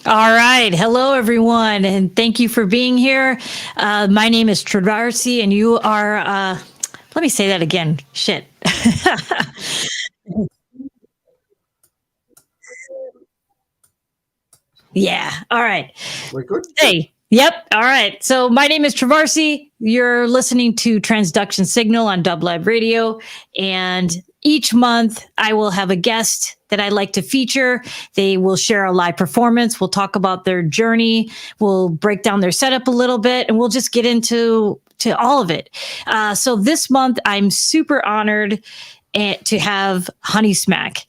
All right. Hello, everyone, and thank you for being here. My name is Trovarsi, and you are, let me say that again. Shit. Yeah. All right. We're good. Hey. Yep. All right. So my name is Trovarsi. You're listening to Transduction Signal on DubLab Radio. And each month I will have a guest that I like to feature. They will share a live performance. We'll talk about their journey. We'll break down their setup a little bit, and we'll just get into all of it. So this month I'm super honored to have Honeys Mack,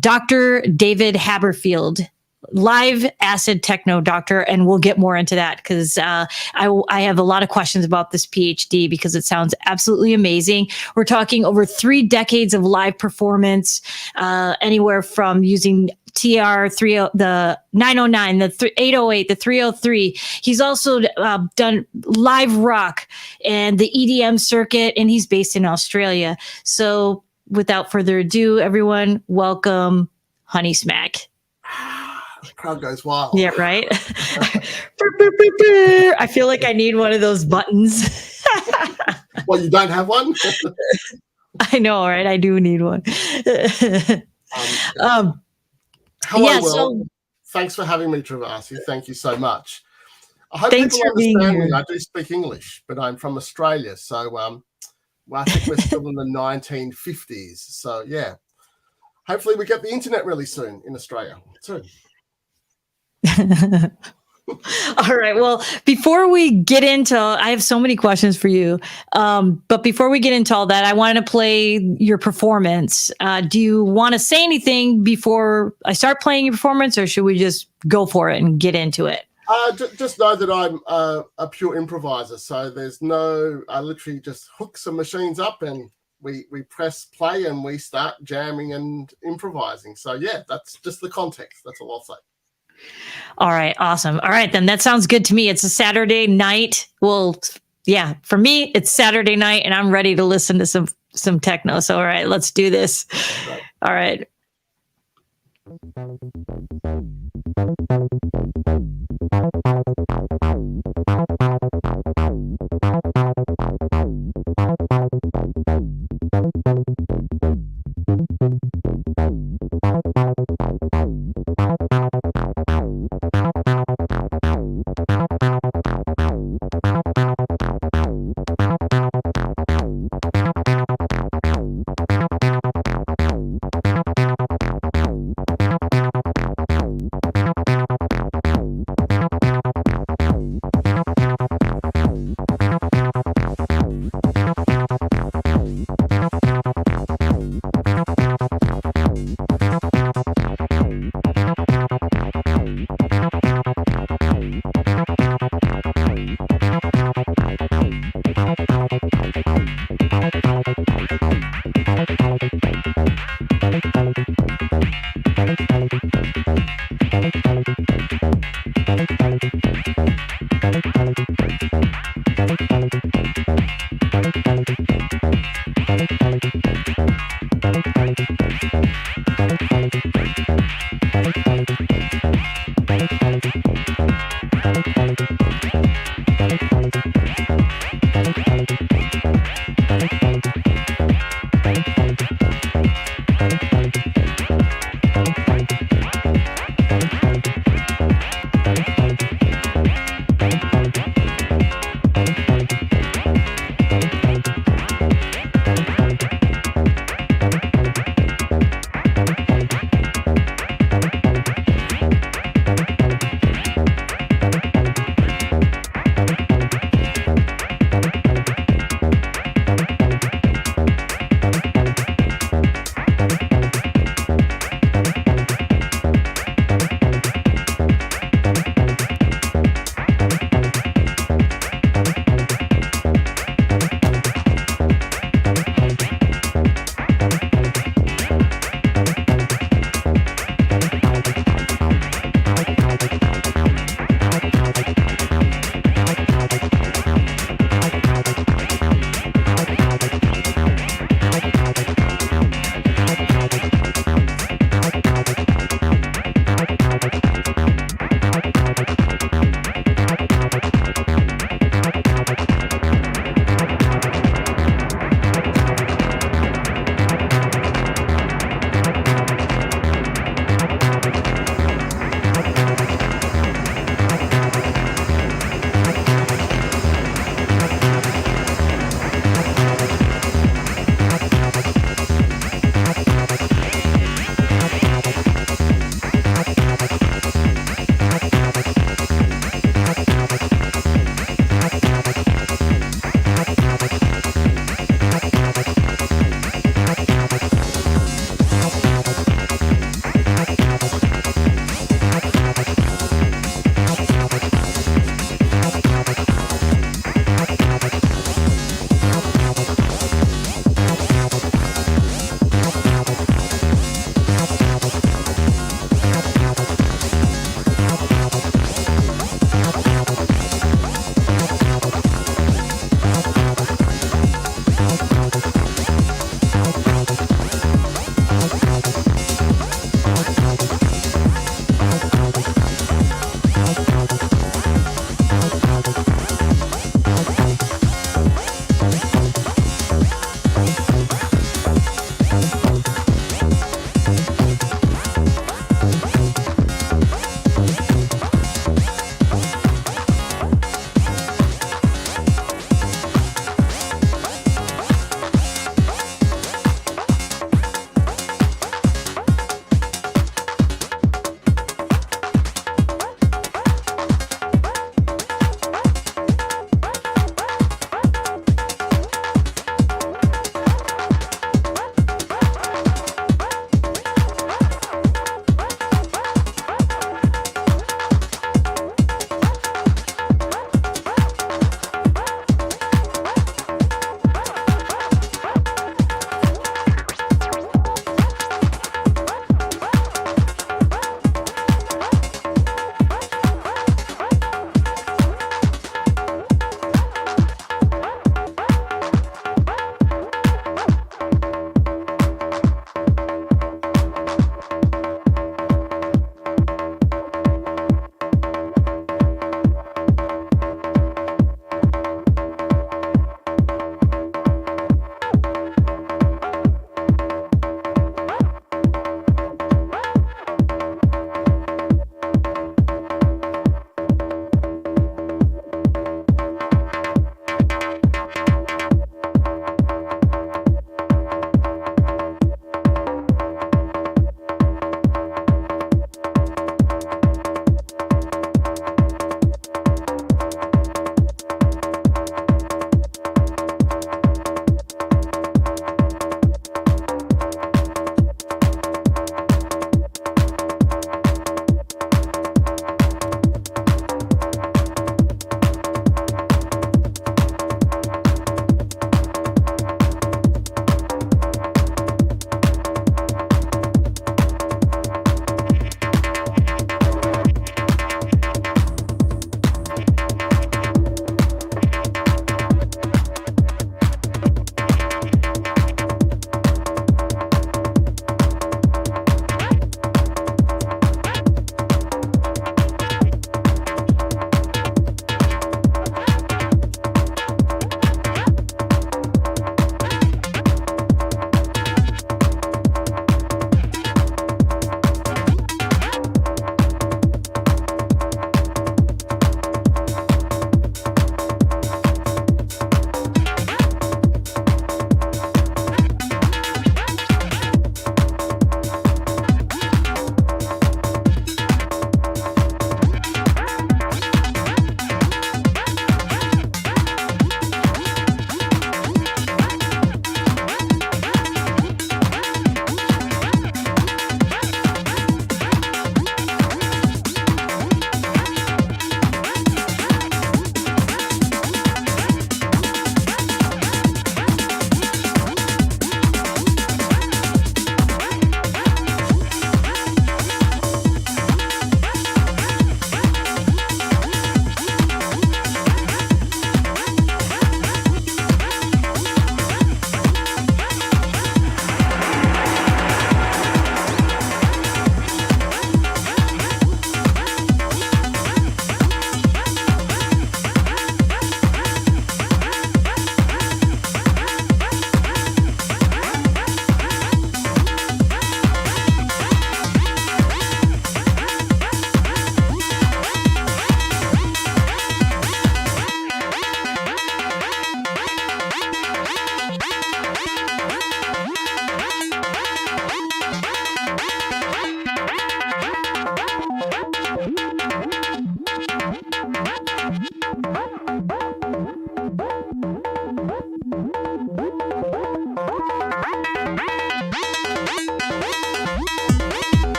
Dr. David Haberfeld, live acid techno doctor, and we'll get more into that because I have a lot of questions about this PhD because it sounds absolutely amazing. We're talking over 3 decades of live performance, anywhere from using TR-3, the 909, the 808, the 303. He's also done live rock and the EDM circuit, and he's based in Australia. So without further ado, everyone, welcome Honeys Mack. Crowd goes wild. Yeah, right. I feel like I need one of those buttons. Well, you don't have one? I know, right? I do need one. Hello, Will. Thanks for having me, Trovarsi. Thank you so much. I hope people understand me. I do speak English, but I'm from Australia, so I think we're still in the 1950s. So yeah, hopefully we get the internet really soon in Australia too. All right. Well, before we get into, I have so many questions for you. But before we get into all that, I wanted to play your performance. Do you want to say anything before I start playing your performance, or should we just go for it and get into it? Just know that I'm a pure improviser. So there's no, I literally just hook some machines up and we press play and we start jamming and improvising. So yeah, that's just the context. That's all I'll say. All right. Awesome. All right, then that sounds good to me. It's a Saturday night. Well, yeah, for me, it's Saturday night and I'm ready to listen to some techno. So, all right, let's do this. Right. All right.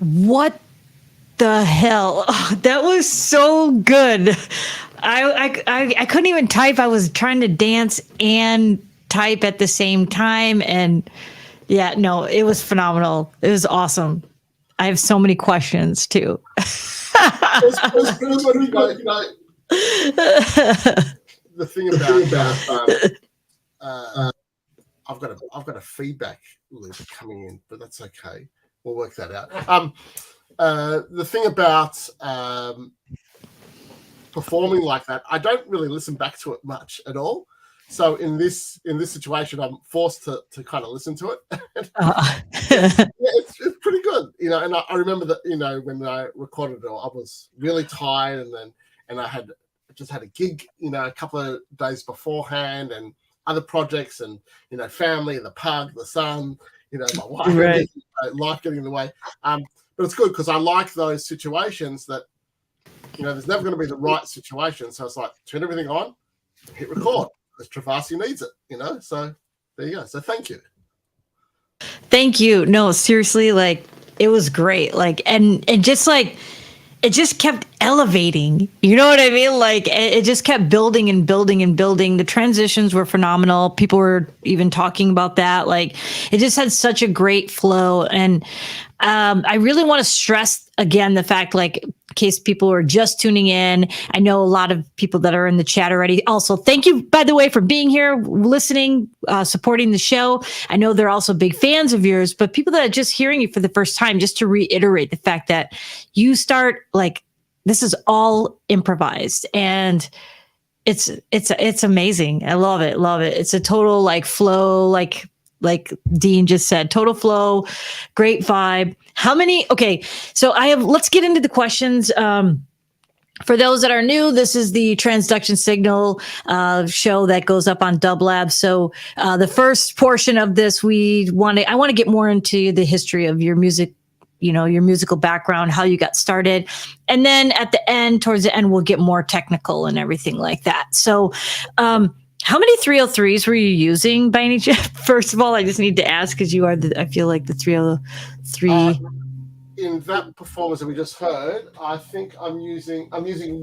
What the hell? Oh, that was so good. I couldn't even type. I was trying to dance and type at the same time. And yeah, no, it was phenomenal. It was awesome. I have so many questions too. The thing about I've got a feedback loop coming in, but that's okay. We'll work that out. The thing about performing like that, I don't really listen back to it much at all. So in this situation, I'm forced to kind of listen to it. It's pretty good, And I remember that, when I recorded it, I was really tired, and I just had a gig, a couple of days beforehand, and other projects, and family, the pug, the sun, my wife, right. Life getting in the way. But it's good because I like those situations that there's never going to be the right situation. So it's like turn everything on, hit record. Because Trovarsi needs it, So there you go. So thank you. Thank you. No, seriously, it was great. And just it just kept elevating. You know what I mean? It just kept building and building and building. The transitions were phenomenal. People were even talking about that. It just had such a great flow. And I really want to stress again the fact, in case people are just tuning in. I know a lot of people that are in the chat already. Also, thank you, by the way, for being here, listening, supporting the show. I know they're also big fans of yours, but people that are just hearing you for the first time, just to reiterate the fact that you start this is all improvised, and it's amazing. I love it. Love it. It's a total flow, like Dean just said, total flow, great vibe. Okay, so let's get into the questions. For those that are new, this is the Transduction Signal show that goes up on DubLab. So the first portion of this, I want to get more into the history of your music, your musical background, how you got started. And then at the end, towards the end, we'll get more technical and everything like that. So how many 303s were you using by any chance? First of all, I just need to ask because you are I feel like the 303. In that performance that we just heard, I think I'm using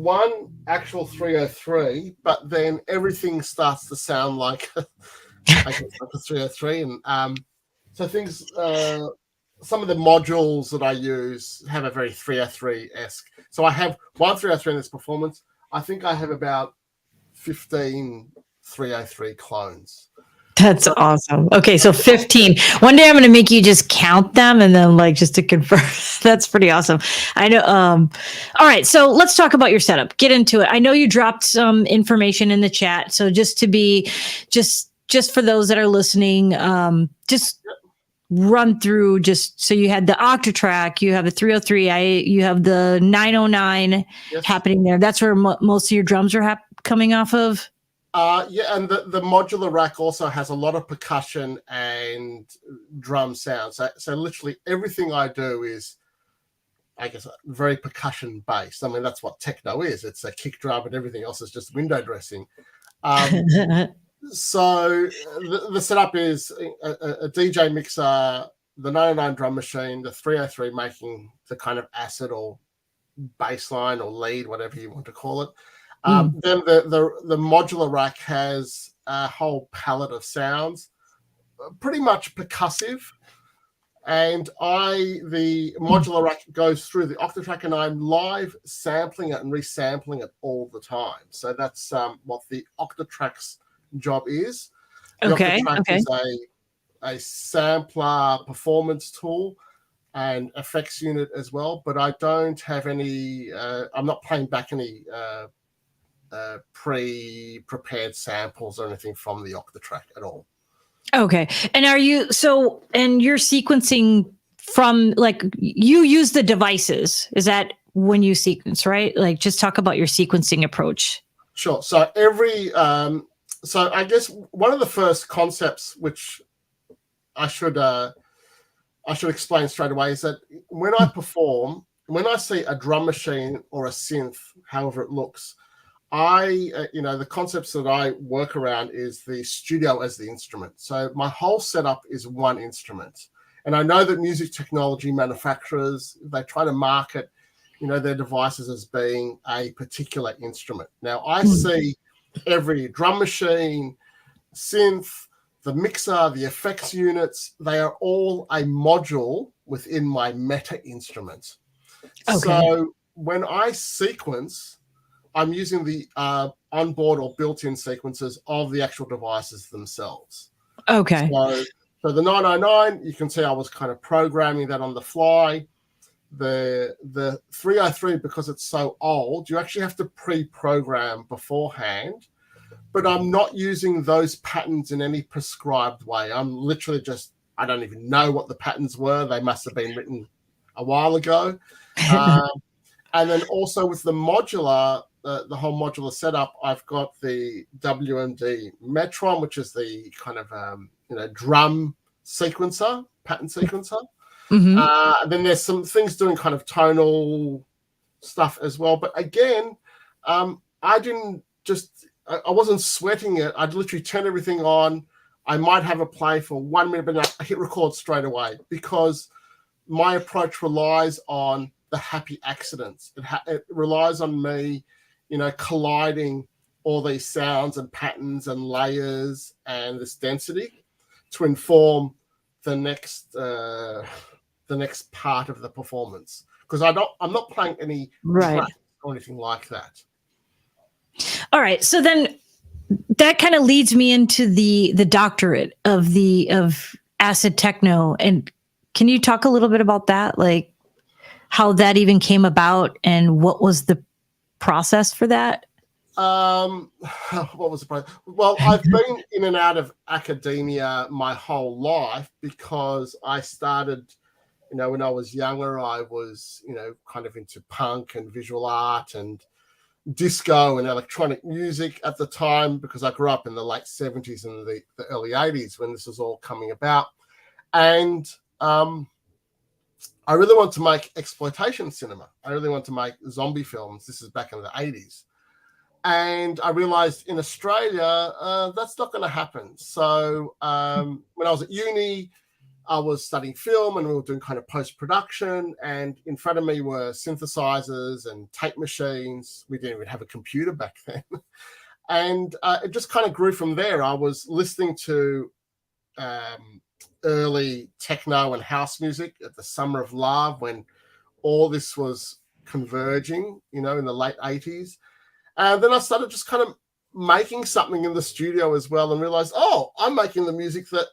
one actual 303, but then everything starts to sound like a 303. And so things, some of the modules that I use have a very 303-esque. So I have one 303 in this performance. I think I have about 15 303 clones. That's awesome. Okay, so 15. One day I'm going to make you just count them and then just to confirm. That's pretty awesome. I know. All right, so let's talk about your setup. Get into it. I know you dropped some information in the chat. So just for those that are listening, just run through so you had the Octatrack, you have a 303, you have the 909 happening there. That's where most of your drums are coming off of. Yeah, and the modular rack also has a lot of percussion and drum sounds. So literally everything I do is, I guess, very percussion based. I mean, that's what techno is. It's a kick drum, and everything else is just window dressing. So the setup is a DJ mixer, the 909 drum machine, the 303 making the kind of acid or bass line or lead, whatever you want to call it. Then the modular rack has a whole palette of sounds, pretty much percussive. And the modular rack goes through the Octatrack, and I'm live sampling it and resampling it all the time. So that's what the Octatrack's job is. The Octatrack is a sampler performance tool and effects unit as well, but I don't have any, I'm not playing back any pre-prepared samples or anything from the Octatrack at all. Okay. And you're sequencing from you use the devices. Is that when you sequence, right? Just talk about your sequencing approach. Sure. So so I guess one of the first concepts which I should explain straight away is that when I perform, when I see a drum machine or a synth, however it looks, the concepts that I work around is the studio as the instrument. So my whole setup is one instrument, And I know that music technology manufacturers, they try to market, their devices as being a particular instrument. Now, I see every drum machine, synth, the mixer, the effects units, they are all a module within my meta instrument. Okay. So when I sequence, I'm using the onboard or built-in sequences of the actual devices themselves. Okay. So the 909, you can see I was kind of programming that on the fly. The 303, because it's so old, you actually have to pre-program beforehand. But I'm not using those patterns in any prescribed way. I'm literally I don't even know what the patterns were. They must have been written a while ago. And then also with the modular, the whole modular setup, I've got the WMD Metron, which is the kind of, drum sequencer, pattern sequencer. And then there's some things doing kind of tonal stuff as well. But again, I wasn't sweating it. I'd literally turn everything on. I might have a play for 1 minute, but I hit record straight away because my approach relies on the happy accidents. It relies on me, colliding all these sounds and patterns and layers and this density to inform the next part of the performance. Because I'm not playing any tracks or anything like that. All right. So then that kind of leads me into the doctorate of Acid Techno. And can you talk a little bit about that? Like how that even came about and what was the process for that? What was the process? Well, I've been in and out of academia my whole life because I started, when I was younger, I was, kind of into punk and visual art and disco and electronic music at the time because I grew up in the late 70s and the early 80s when this was all coming about. And I really want to make exploitation cinema. I really want to make zombie films. This is back in the 80s. And I realized in Australia, that's not going to happen. So when I was at uni, I was studying film and we were doing kind of post-production, and in front of me were synthesizers and tape machines. We didn't even have a computer back then. And it just kind of grew from there. I was listening to early techno and house music at the Summer of Love when all this was converging, in the late 80s. And then I started just kind of making something in the studio as well and realized, I'm making the music that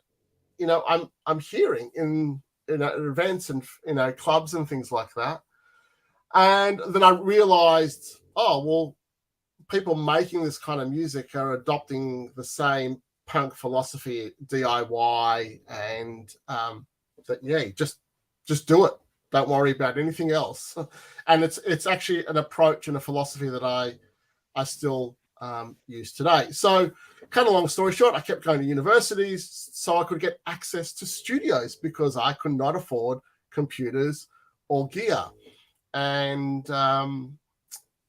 I'm hearing in events and clubs and things like that. And then I realized, people making this kind of music are adopting the same punk philosophy, DIY, and just do it. Don't worry about anything else. And it's actually an approach and a philosophy that I still use today. So kind of long story short, I kept going to universities so I could get access to studios because I could not afford computers or gear. And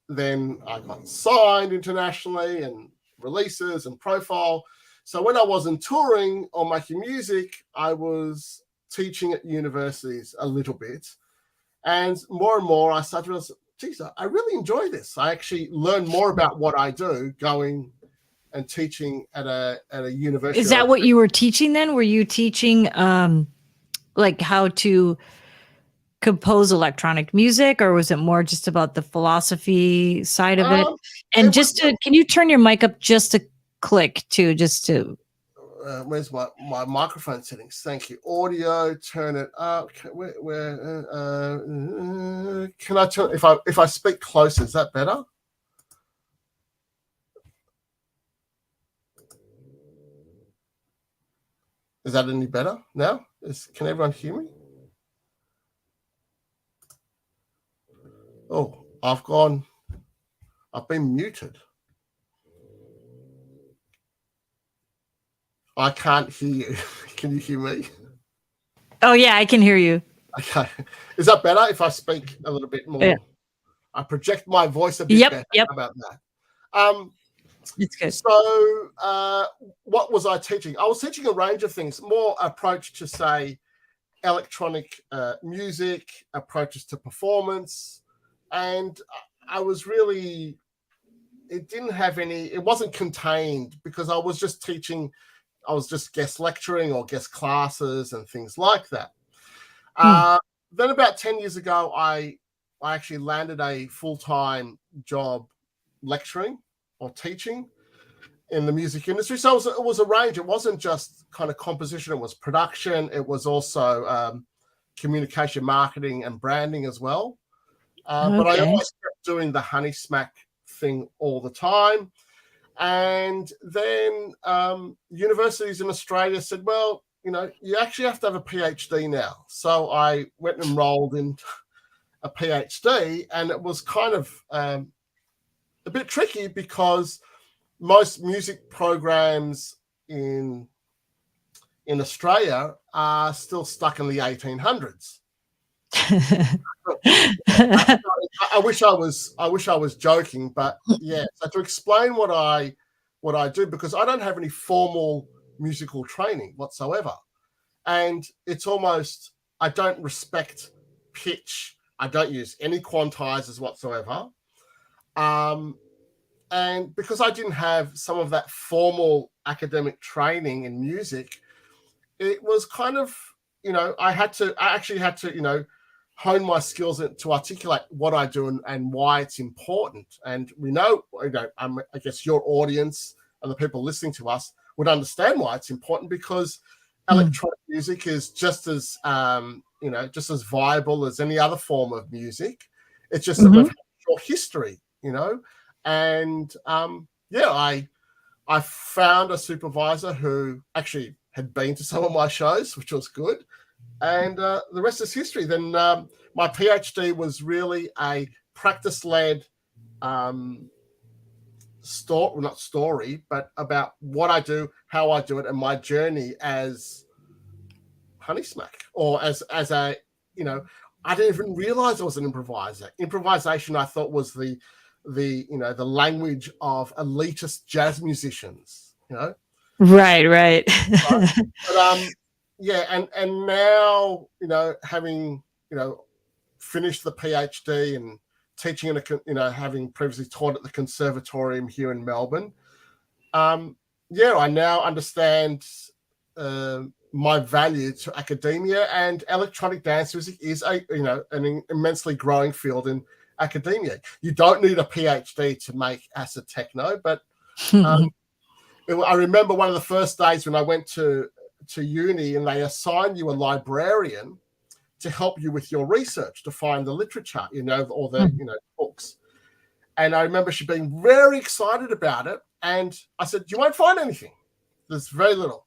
then I got signed internationally and releases and profile. So when I wasn't touring or making music, I was teaching at universities a little bit. And more I started to realize, geez, I really enjoy this. I actually learn more about what I do going and teaching at a university. Is that what you were teaching then? Were you teaching like how to compose electronic music, or was it more just about the philosophy side of it? And can you turn your mic up just a click too, where's my microphone settings? Thank you. Audio, turn it up. Can I turn if I speak closer? Is that better? Is that any better now? Can everyone hear me? Oh, I've been muted. I can't hear you. Can you hear me? Oh, yeah, I can hear you. Okay. Is that better if I speak a little bit more? Yeah. I project my voice a bit better. Yep. How about that? It's good. So what was I teaching? I was teaching a range of things, more approach to, say, electronic music, approaches to performance, and I was really, it wasn't contained because I was just teaching, I was just guest lecturing or guest classes and things like that. Then about 10 years ago, I actually landed a full-time job lecturing or teaching in the music industry. So it was a range. It wasn't just kind of composition. It was production. It was also communication, marketing, and branding as well. But I always kept doing the Honeysmack thing all the time. And then universities in Australia said, well, you actually have to have a PhD now. So I went and enrolled in a PhD, and it was kind of a bit tricky because most music programs in Australia are still stuck in the 1800s. I wish I was joking, but yeah. So to explain what I do, because I don't have any formal musical training whatsoever, and it's almost, I don't respect pitch. I don't use any quantizers whatsoever. And because I didn't have some of that formal academic training in music, it was kind of, I actually had to, hone my skills to articulate what I do and why it's important. And we know, I guess your audience and the people listening to us would understand why it's important, because electronic music is just as, just as viable as any other form of music. It's just that we've had a short history, And I found a supervisor who actually had been to some of my shows, which was good. And the rest is history. Then my PhD was really a practice-led not story, but about what I do, how I do it, and my journey as Honeysmack, or as a, I didn't even realize I was an improviser. Improvisation, I thought, was the language of elitist jazz musicians, Right. But and now, having, finished the PhD and teaching in having previously taught at the Conservatorium here in Melbourne, I now understand my value to academia, and electronic dance music is an immensely growing field in academia. You don't need a PhD to make acid techno, but I remember one of the first days when I went to uni, and they assign you a librarian to help you with your research, to find the literature, all the books. And I remember she being very excited about it, and I said, "You won't find anything. There's very little."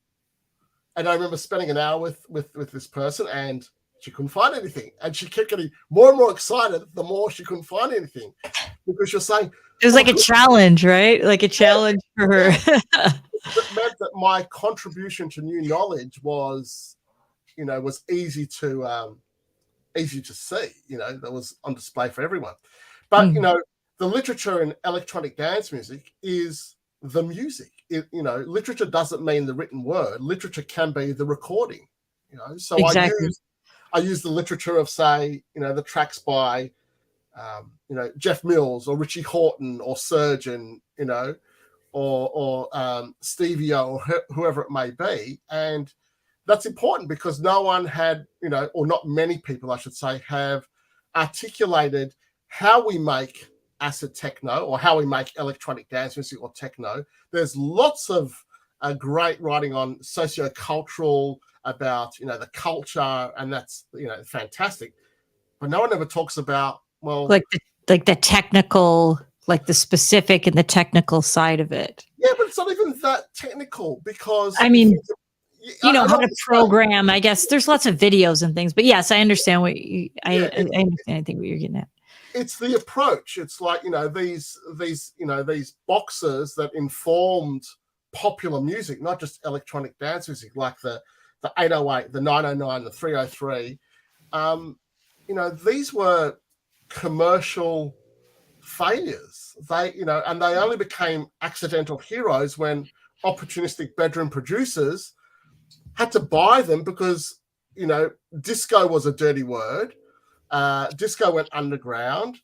And I remember spending an hour with this person, and she couldn't find anything, and she kept getting more and more excited the more she couldn't find anything, because you're saying it was like a challenge, right? Like a challenge for her. It meant that my contribution to new knowledge was, was easy to see, that was on display for everyone. But the literature in electronic dance music is the music. Literature doesn't mean the written word. Literature can be the recording. So exactly. I use the literature of, say, the tracks by, Jeff Mills or Richie Hawtin or Surgeon, or Stevie O, or whoever it may be. And that's important because no one had, or not many people, I should say, have articulated how we make acid techno or how we make electronic dance music or techno. There's lots of great writing on sociocultural, about, the culture, and that's, fantastic. But no one ever talks about, well, like the technical, like the specific and the technical side of it. Yeah, but it's not even that technical, because I mean, how to program. I guess there's lots of videos and things, but yes, I understand what I understand. I think what you're getting at. It's the approach. It's like, these boxes that informed popular music, not just electronic dance music, like the 808, the 909, the 303. These were commercial failures. They, and they only became accidental heroes when opportunistic bedroom producers had to buy them because, disco was a dirty word. Disco went underground.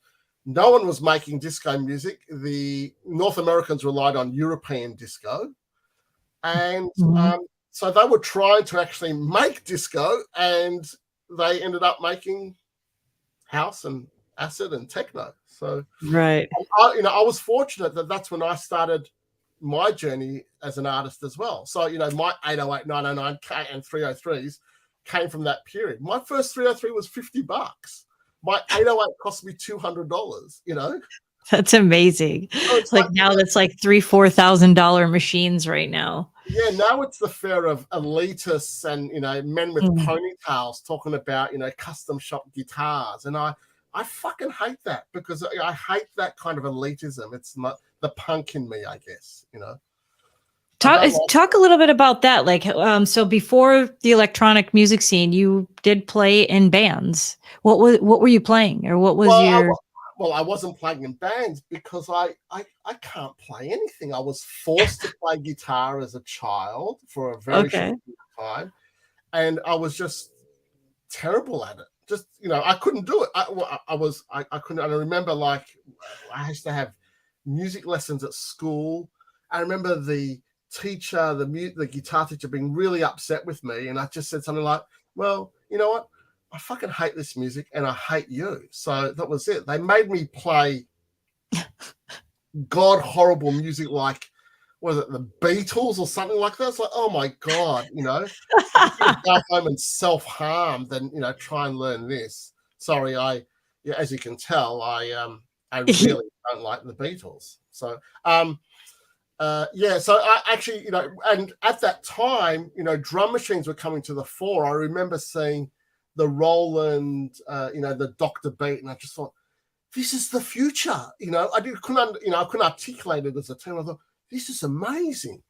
No one was making disco music. The North Americans relied on European disco. And so they were trying to actually make disco, and they ended up making house and acid and techno. So right. I was fortunate that that's when I started my journey as an artist as well. So, my 808, 909, K and 303s came from that period. My first 303 was $50. My 808 cost me $200, That's amazing. So it's like now that's like $3,000-$4,000 machines right now. Yeah, now it's the fare of elitists and, men with ponytails talking about, custom shop guitars. And I fucking hate that, because I hate that kind of elitism. It's not the punk in me, I guess, Talk a little bit about that. Like, so before the electronic music scene, you did play in bands. What were you playing, or what was your? I wasn't playing in bands because I can't play anything. I was forced to play guitar as a child for a very short time, and I was just terrible at it. Just I couldn't do it. I couldn't. And I remember, like, I used to have music lessons at school. I remember the teacher, the guitar teacher, being really upset with me, and I just said something like, "Well, you know what? I fucking hate this music, and I hate you." So that was it. They made me play god horrible music, like, was it the Beatles or something like that? It's like, oh my God, go home and self-harm than, try and learn this. Sorry, as you can tell, I really don't like the Beatles. So, so I actually, and at that time, drum machines were coming to the fore. I remember seeing the Roland, the Dr. Beat, and I just thought, this is the future. I couldn't articulate it as a term. I thought, this is amazing.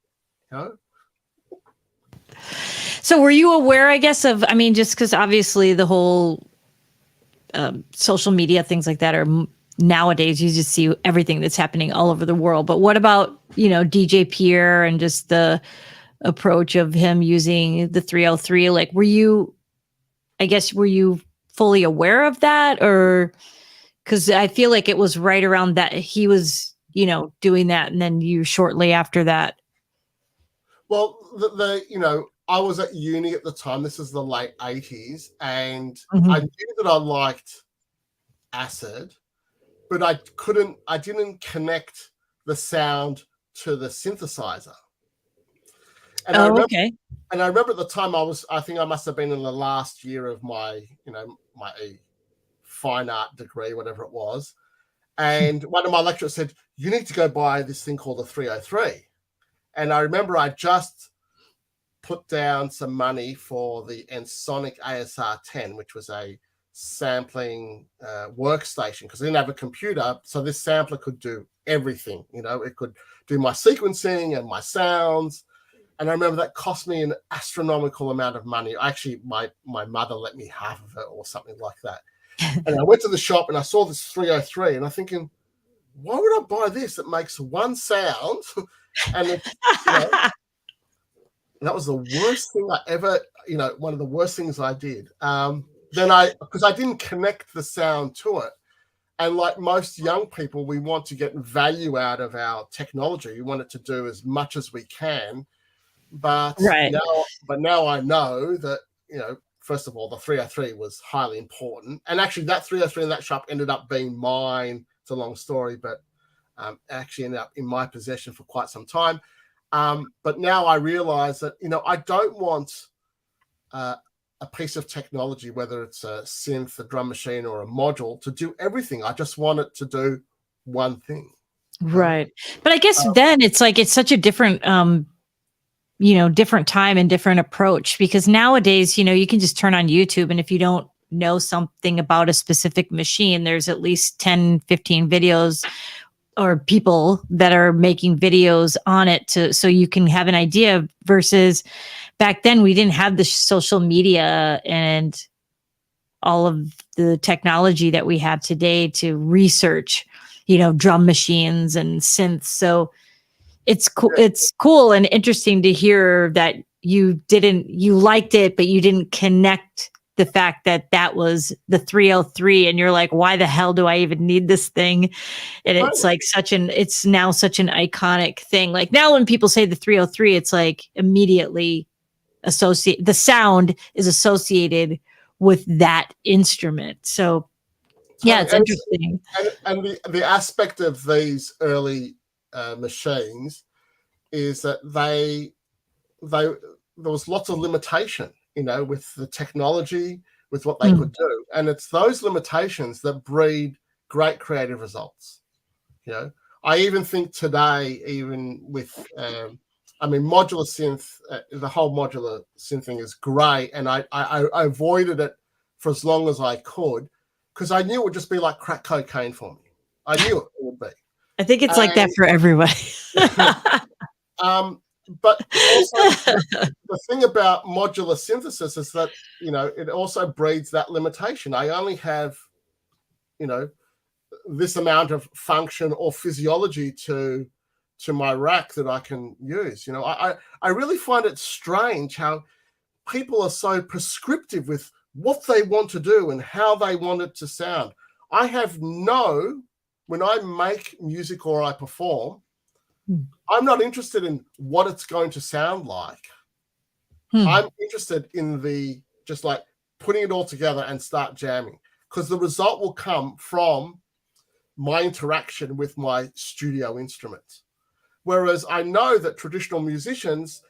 So were you aware, I guess, of, just because obviously the whole social media, things like that are nowadays, you just see everything that's happening all over the world. But what about, DJ Pierre and just the approach of him using the 303? Like, were you fully aware of that? Or because I feel like it was right around that he was, doing that, and then you shortly after that. Well, I was at uni at the time. This is the late 80s, and I knew that I liked acid, but I didn't connect the sound to the synthesizer. And I remember at the time I think I must have been in the last year of my, my fine art degree, whatever it was. And one of my lecturers said, you need to go buy this thing called a 303. And I remember I just put down some money for the Ensoniq ASR 10, which was a sampling workstation, because I didn't have a computer. So this sampler could do everything. It could do my sequencing and my sounds. And I remember that cost me an astronomical amount of money. Actually, my mother let me half of it or something like that. And I went to the shop and I saw this 303, and I'm thinking, why would I buy this? It makes one sound. And that was the worst thing I ever, one of the worst things I did. Because I didn't connect the sound to it. And like most young people, we want to get value out of our technology. We want it to do as much as we can. But now I know that, first of all, the 303 was highly important. And actually that 303 in that shop ended up being mine. It's a long story, but actually ended up in my possession for quite some time. But now I realize that, I don't want a piece of technology, whether it's a synth, a drum machine, or a module, to do everything. I just want it to do one thing. Right. But I guess then it's like, it's such a different, different time and different approach, because nowadays, you can just turn on YouTube, and if you don't know something about a specific machine, there's at least 10, 15 videos or people that are making videos on it so you can have an idea, versus back then we didn't have the social media and all of the technology that we have today to research, drum machines and synths. So it's cool and interesting to hear that, you liked it, but you didn't connect the fact that that was the 303, and you're like, why the hell do I even need this thing? And it's like it's now such an iconic thing. Like now when people say the 303, it's like immediately the sound is associated with that instrument. So yeah, it's interesting. And the aspect of these early machines is that there was lots of limitation, with the technology, with what they could do. And it's those limitations that breed great creative results. I even think today, even with, modular synth, the whole modular synth thing is great. And I avoided it for as long as I could, because I knew it would just be like crack cocaine for me. I knew it would be. I think it's like that for everybody. But also the thing about modular synthesis is that, it also breeds that limitation. I only have, this amount of function or physiology to my rack that I can use. I really find it strange how people are so prescriptive with what they want to do and how they want it to sound. When I make music or I perform, I'm not interested in what it's going to sound like. I'm interested in just like putting it all together and start jamming, because the result will come from my interaction with my studio instruments. Whereas I know that traditional musicians,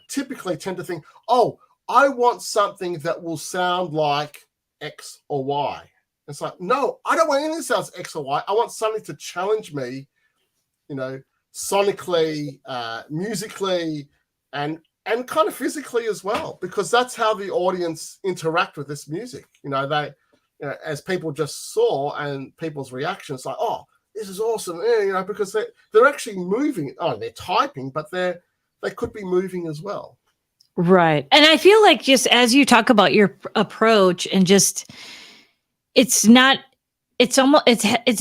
typically tend to think, oh, I want something that will sound like X or Y. It's like, no, I don't want anything that sounds X or Y. I want something to challenge me, sonically, musically, and kind of physically as well, because that's how the audience interact with this music. They, as people just saw, and people's reactions like, oh, this is awesome, because they're actually moving. Oh, they're typing, but they could be moving as well. Right. And I feel like just as you talk about your approach, and just, it's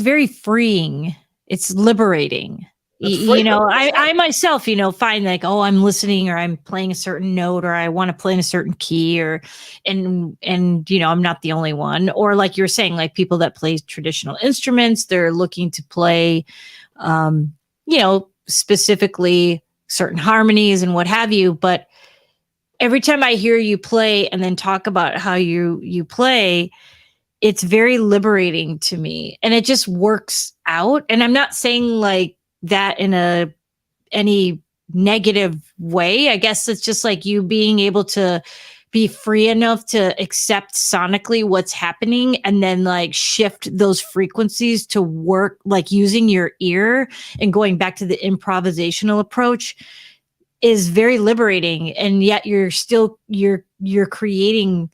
very freeing. It's liberating. I myself, find like, oh, I'm listening, or I'm playing a certain note, or I want to play in a certain key, and I'm not the only one. Or like you're saying, like people that play traditional instruments, they're looking to play, specifically certain harmonies and what have you. But every time I hear you play and then talk about how you play, it's very liberating to me, and it just works out. And I'm not saying like that in any negative way. I guess it's just like you being able to be free enough to accept sonically what's happening, and then like shift those frequencies to work, like using your ear and going back to the improvisational approach is very liberating. And yet you're creating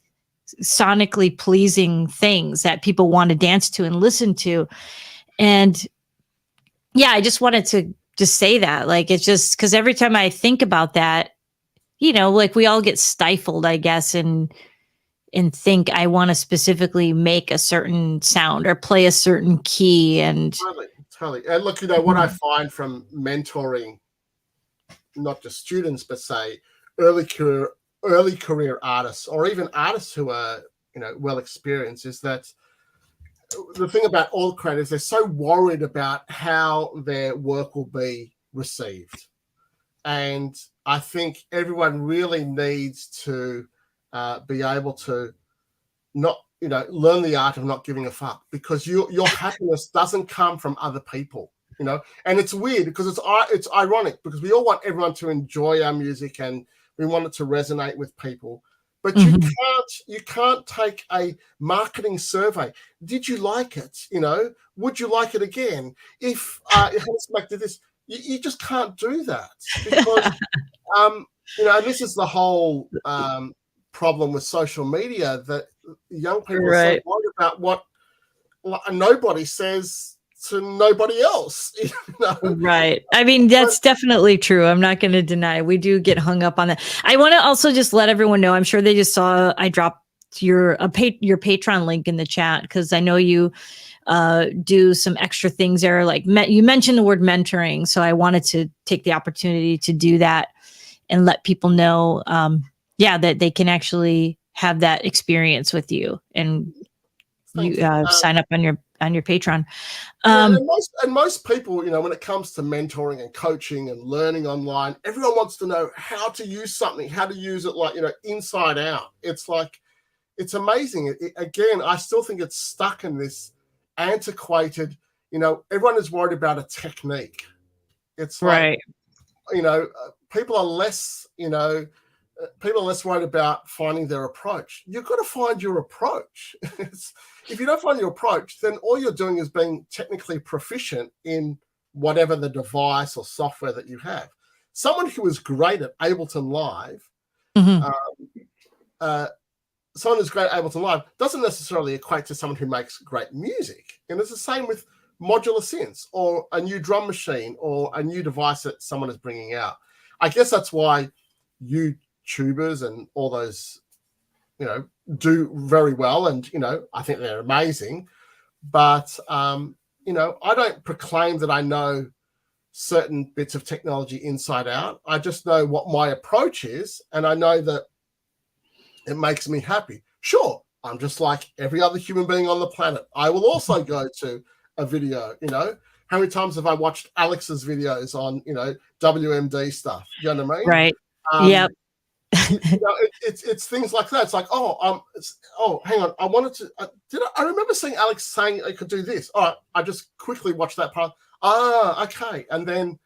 sonically pleasing things that people want to dance to and listen to. And yeah, I just wanted to just say that, like, it's just because every time I think about that, like we all get stifled, I guess, and think I want to specifically make a certain sound or play a certain key. And totally. And look, what I find from mentoring, not just students, but say early career artists, or even artists who are, well experienced, is that the thing about all creators, they're so worried about how their work will be received. And I think everyone really needs to be able to not, learn the art of not giving a fuck, because your happiness doesn't come from other people, And it's weird because it's ironic, because we all want everyone to enjoy our music and we want it to resonate with people. But you can't take a marketing survey. Did you like it? Would you like it again? If Honeysmack did this, you just can't do that, because and this is the whole problem with social media, that young people are so worried about what nobody says to nobody else. Right. I mean, that's definitely true. I'm not going to deny we do get hung up on that. I want to also just let everyone know, I'm sure they just saw I dropped your Patreon link in the chat, because I know you do some extra things there. Like you mentioned the word mentoring, so I wanted to take the opportunity to do that. and let people know, that they can actually have that experience with you, and you sign up on your Patreon. And most people, when it comes to mentoring and coaching and learning online, everyone wants to know how to use something, how to use it inside out. It's like, it's amazing. Again, I still think it's stuck in this antiquated, everyone is worried about a technique. It's like, right. People are less worried about finding their approach. You've got to find your approach. If you don't find your approach, then all you're doing is being technically proficient in whatever the device or software that you have. Someone who is great at Ableton Live, someone who's great at Ableton Live doesn't necessarily equate to someone who makes great music. And it's the same with modular synths or a new drum machine or a new device that someone is bringing out. I guess that's why YouTubers and all those, do very well. And, I think they're amazing. But, I don't proclaim that I know certain bits of technology inside out. I just know what my approach is. And I know that it makes me happy. Sure, I'm just like every other human being on the planet. I will also go to a video, How many times have I watched Alex's videos on, WMD stuff? You know what I mean? Right. Yep. It's things like that. It's like, hang on. I wanted to, I remember seeing Alex saying I could do this. All right. I just quickly watched that part. Okay. And then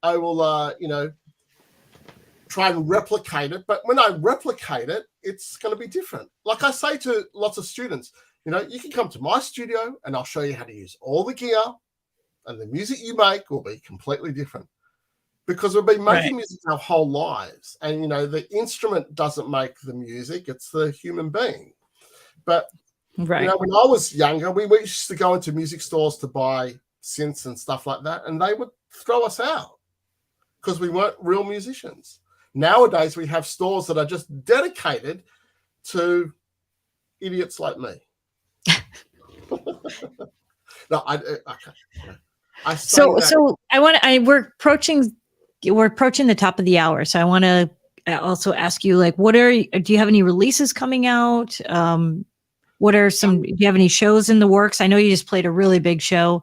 I will, try and replicate it. But when I replicate it, it's going to be different. Like I say to lots of students, you can come to my studio and I'll show you how to use all the gear, and the music you make will be completely different, because we've been making music our whole lives. And, the instrument doesn't make the music, it's the human being. But, when I was younger, we used to go into music stores to buy synths and stuff like that, and they would throw us out because we weren't real musicians. Nowadays, we have stores that are just dedicated to idiots like me. No, okay. So we're approaching the top of the hour. So I want to also ask you, do you have any releases coming out? Do you have any shows in the works? I know you just played a really big show.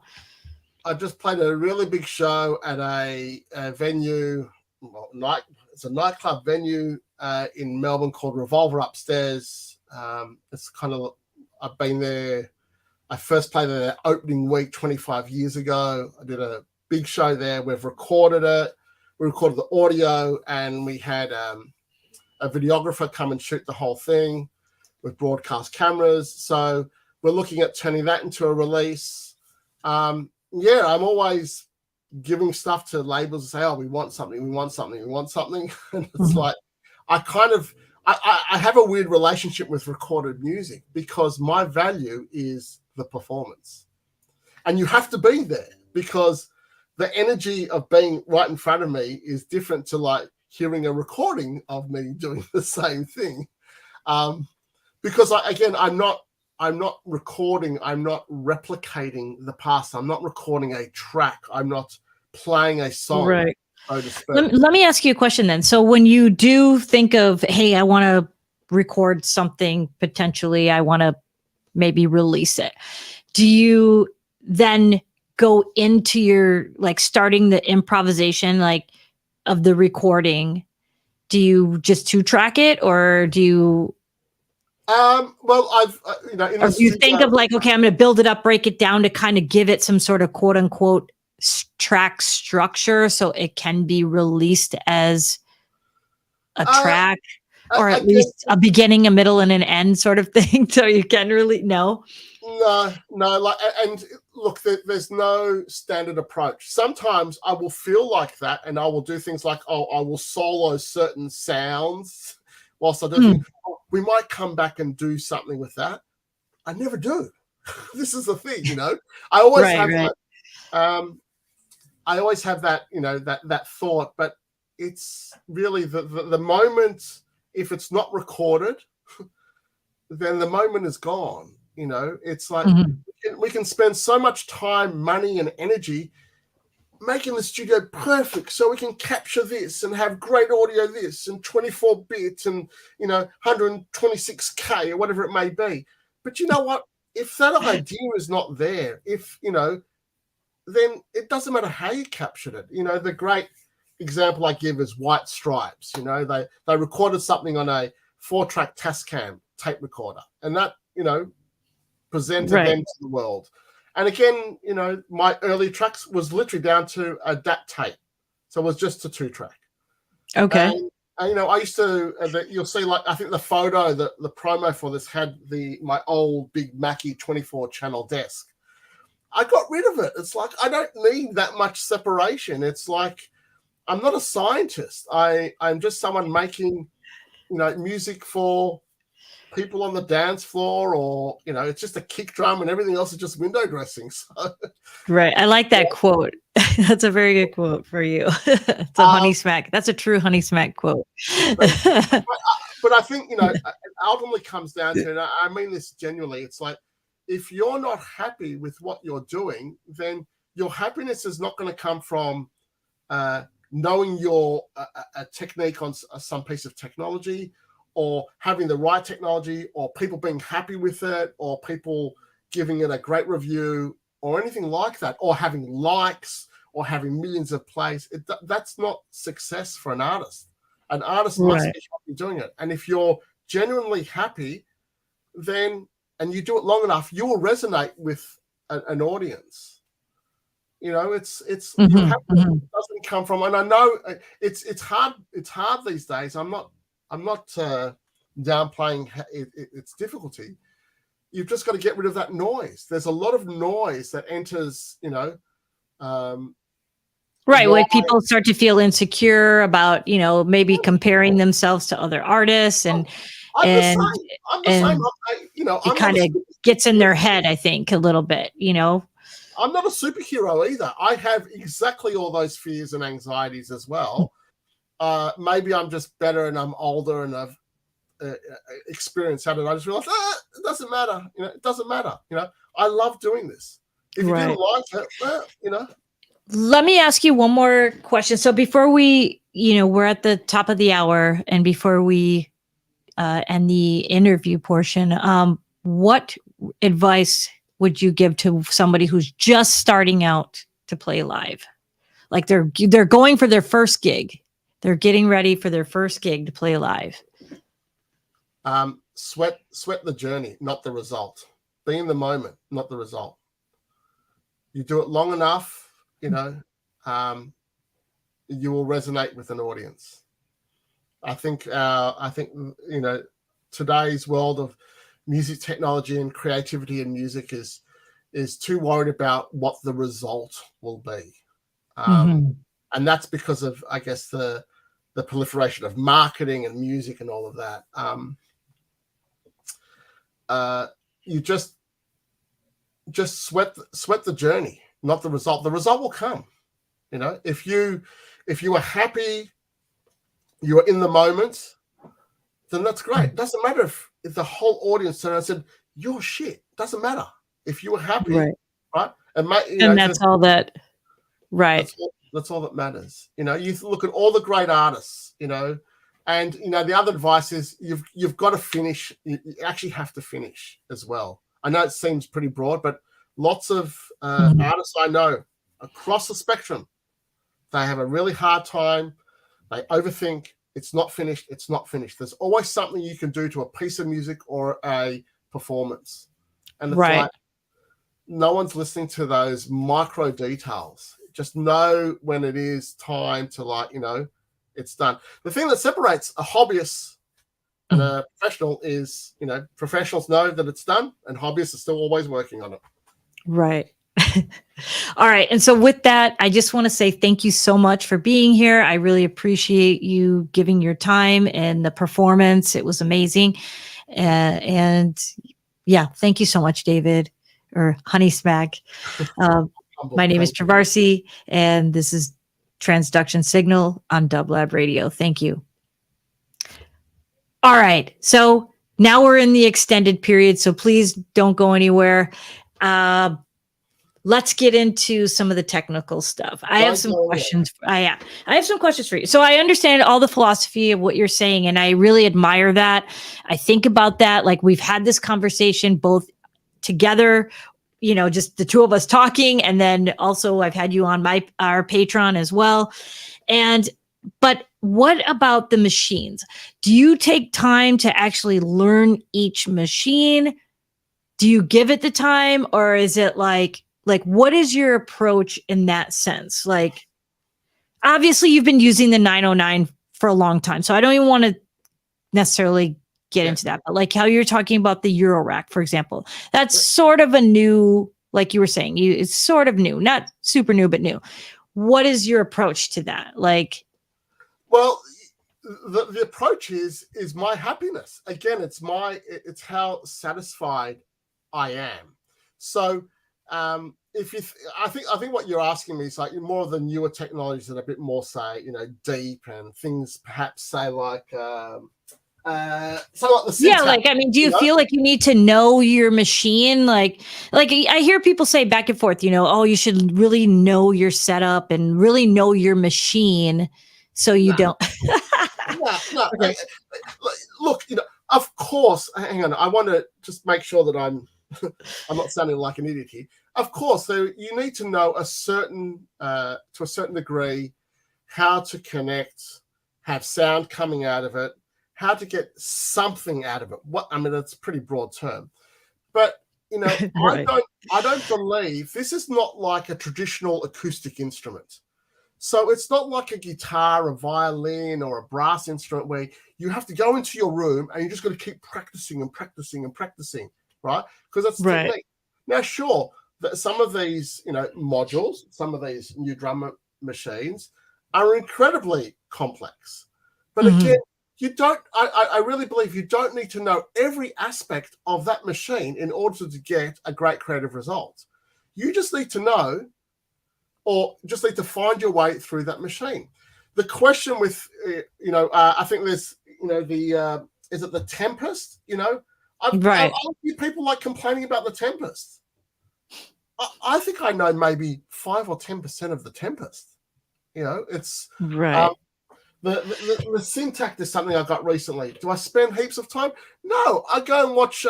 I just played a really big show at a venue, it's a nightclub venue in Melbourne called Revolver Upstairs. It's kind of, I've been there. I first played there opening week 25 years ago. I did a big show there. We've recorded it. We recorded the audio, and we had a videographer come and shoot the whole thing with broadcast cameras. So we're looking at turning that into a release. I'm always giving stuff to labels and say, we want something. And it's like, I have a weird relationship with recorded music, because my value is the performance. And you have to be there, because the energy of being right in front of me is different to hearing a recording of me doing the same thing. Because I'm not recording, I'm not replicating the past. I'm not recording a track. I'm not playing a song. Right. Let me ask you a question then. So when you do think of, hey, I want to record something, potentially, I want to maybe release it, do you then go into your, starting the improvisation, of the recording? Do you just 2-track it, or do you... or do you think of okay, I'm going to build it up, break it down to kind of give it some sort of quote unquote track structure so it can be released as a track, or at least a beginning, a middle, and an end sort of thing, so you can really know? No. And look, there's no standard approach. Sometimes I will feel like that, and I will do things like, I will solo certain sounds whilst I do things. We might come back and do something with that. I never do. This is the thing, I always have that. I always have that, that thought, but it's really the moment. If it's not recorded, then the moment is gone. It's like we can spend so much time, money, and energy making the studio perfect so we can capture this and have great audio this and 24-bit and, 126K or whatever it may be. But you know what? If that idea is not there, then it doesn't matter how you captured it. The great example I give is White Stripes. They recorded something on a 4-track Tascam tape recorder, and that, presented them to the world. And again, my early tracks was literally down to a DAT tape. So it was just a 2-track. Okay. And I used to, you'll see, like, I think the photo, the promo for this had my old big Mackie 24-channel desk. I got rid of it. It's like, I don't need that much separation. It's like, I'm not a scientist. I'm just someone making, music for people on the dance floor, or, it's just a kick drum and everything else is just window dressing. So. Right. I like that quote. That's a very good quote for you. It's a Honeysmack. That's a true Honeysmack quote. But I think, it ultimately comes down to, and I mean this genuinely, it's like, if you're not happy with what you're doing, then your happiness is not going to come from knowing your a technique on some piece of technology, or having the right technology, or people being happy with it, or people giving it a great review, or anything like that, or having likes, or having millions of plays. That's not success for an artist. An artist must be happy doing it. And if you're genuinely happy, then, and you do it long enough, you will resonate with an audience. It's your happiness doesn't come from, and I know it's hard these days. I'm not downplaying its difficulty. You've just got to get rid of that noise. There's a lot of noise that enters, when people start to feel insecure about, maybe comparing themselves to other artists, and it kind of gets in their head, I think, a little bit, I'm not a superhero either. I have exactly all those fears and anxieties as well. Maybe I'm just better and I'm older and I've experienced it. And I just realized, it doesn't matter. It doesn't matter. I love doing this. If you didn't like it, Let me ask you one more question. So before we, we're at the top of the hour, and before we end the interview portion, what advice would you give to somebody who's just starting out to play live? Like they're going for their first gig. They're getting ready for their first gig to play live. Sweat the journey, not the result. Be in the moment, not the result. You do it long enough, you will resonate with an audience. I think today's world of music technology and creativity in music is too worried about what the result will be. And that's because of, I guess, the proliferation of marketing and music and all of that. You just sweat the journey, not the result. The result will come. If you are happy, you are in the moment, then that's great. It doesn't matter if the whole audience turned and said, "You're shit." Doesn't matter. If you were happy, right? And that's all that, right? That's all that matters. You look at all the great artists, and the other advice is you've got to finish. You actually have to finish as well. I know it seems pretty broad, but lots of artists I know across the spectrum, they have a really hard time. They overthink. It's not finished. It's not finished. There's always something you can do to a piece of music or a performance. And it's like, no one's listening to those micro details. Just know when it is time to it's done. The thing that separates a hobbyist and a professional is, professionals know that it's done and hobbyists are still always working on it. Right. All right. And so with that, I just want to say thank you so much for being here. I really appreciate you giving your time and the performance. It was amazing. And yeah, thank you so much, David, or Honeysmack. My name is Trovarsi, and this is Transduction Signal on DubLab Radio. Thank you. All right. So now we're in the extended period, so please don't go anywhere. let's get into some of the technical stuff. I have some questions. I have some questions for you. So I understand all the philosophy of what you're saying, and I really admire that. I think about that. Like, we've had this conversation both together, just the two of us talking, and then also I've had you on our Patreon as well. But what about the machines? Do you take time to actually learn each machine? Do you give it the time, or is it like what is your approach in that sense? Like, obviously you've been using the 909 for a long time, so I don't even want to necessarily get into that, but like how you're talking about the Eurorack, for example, that's sort of a new, like you were saying, it's sort of new, not super new, but new. What is your approach to that? Like, well, the approach is my happiness. Again, it's how satisfied I am. So I think what you're asking me is like more of the newer technologies that are a bit more, say, deep, and things perhaps say like so like the syntax, like, I mean, do you feel like you need to know your machine? Like I hear people say back and forth, oh, you should really know your setup and really know your machine so you don't. No. Okay. Look, of course, hang on. I want to just make sure that I'm not sounding like an idiot here. Of course, so you need to know to a certain degree how to connect, have sound coming out of it, how to get something out of it. It's a pretty broad term, but right. I don't believe this is not like a traditional acoustic instrument. So it's not like a guitar, a violin, or a brass instrument where you have to go into your room and you just got to keep practicing and practicing and practicing, right? Because that's right. technique. Now, sure, that some of these, modules, some of these new drum machines are incredibly complex. But again, you don't. I really believe you don't need to know every aspect of that machine in order to get a great creative result. You just need to know, or just need to find your way through that machine. The question with, I think there's, is it the Tempest? Right. I hear people like complaining about the Tempest. I think I know maybe 5 or 10% of the Tempest. It's right. The syntax is something I got recently. Do I spend heaps of time? No, I go and watch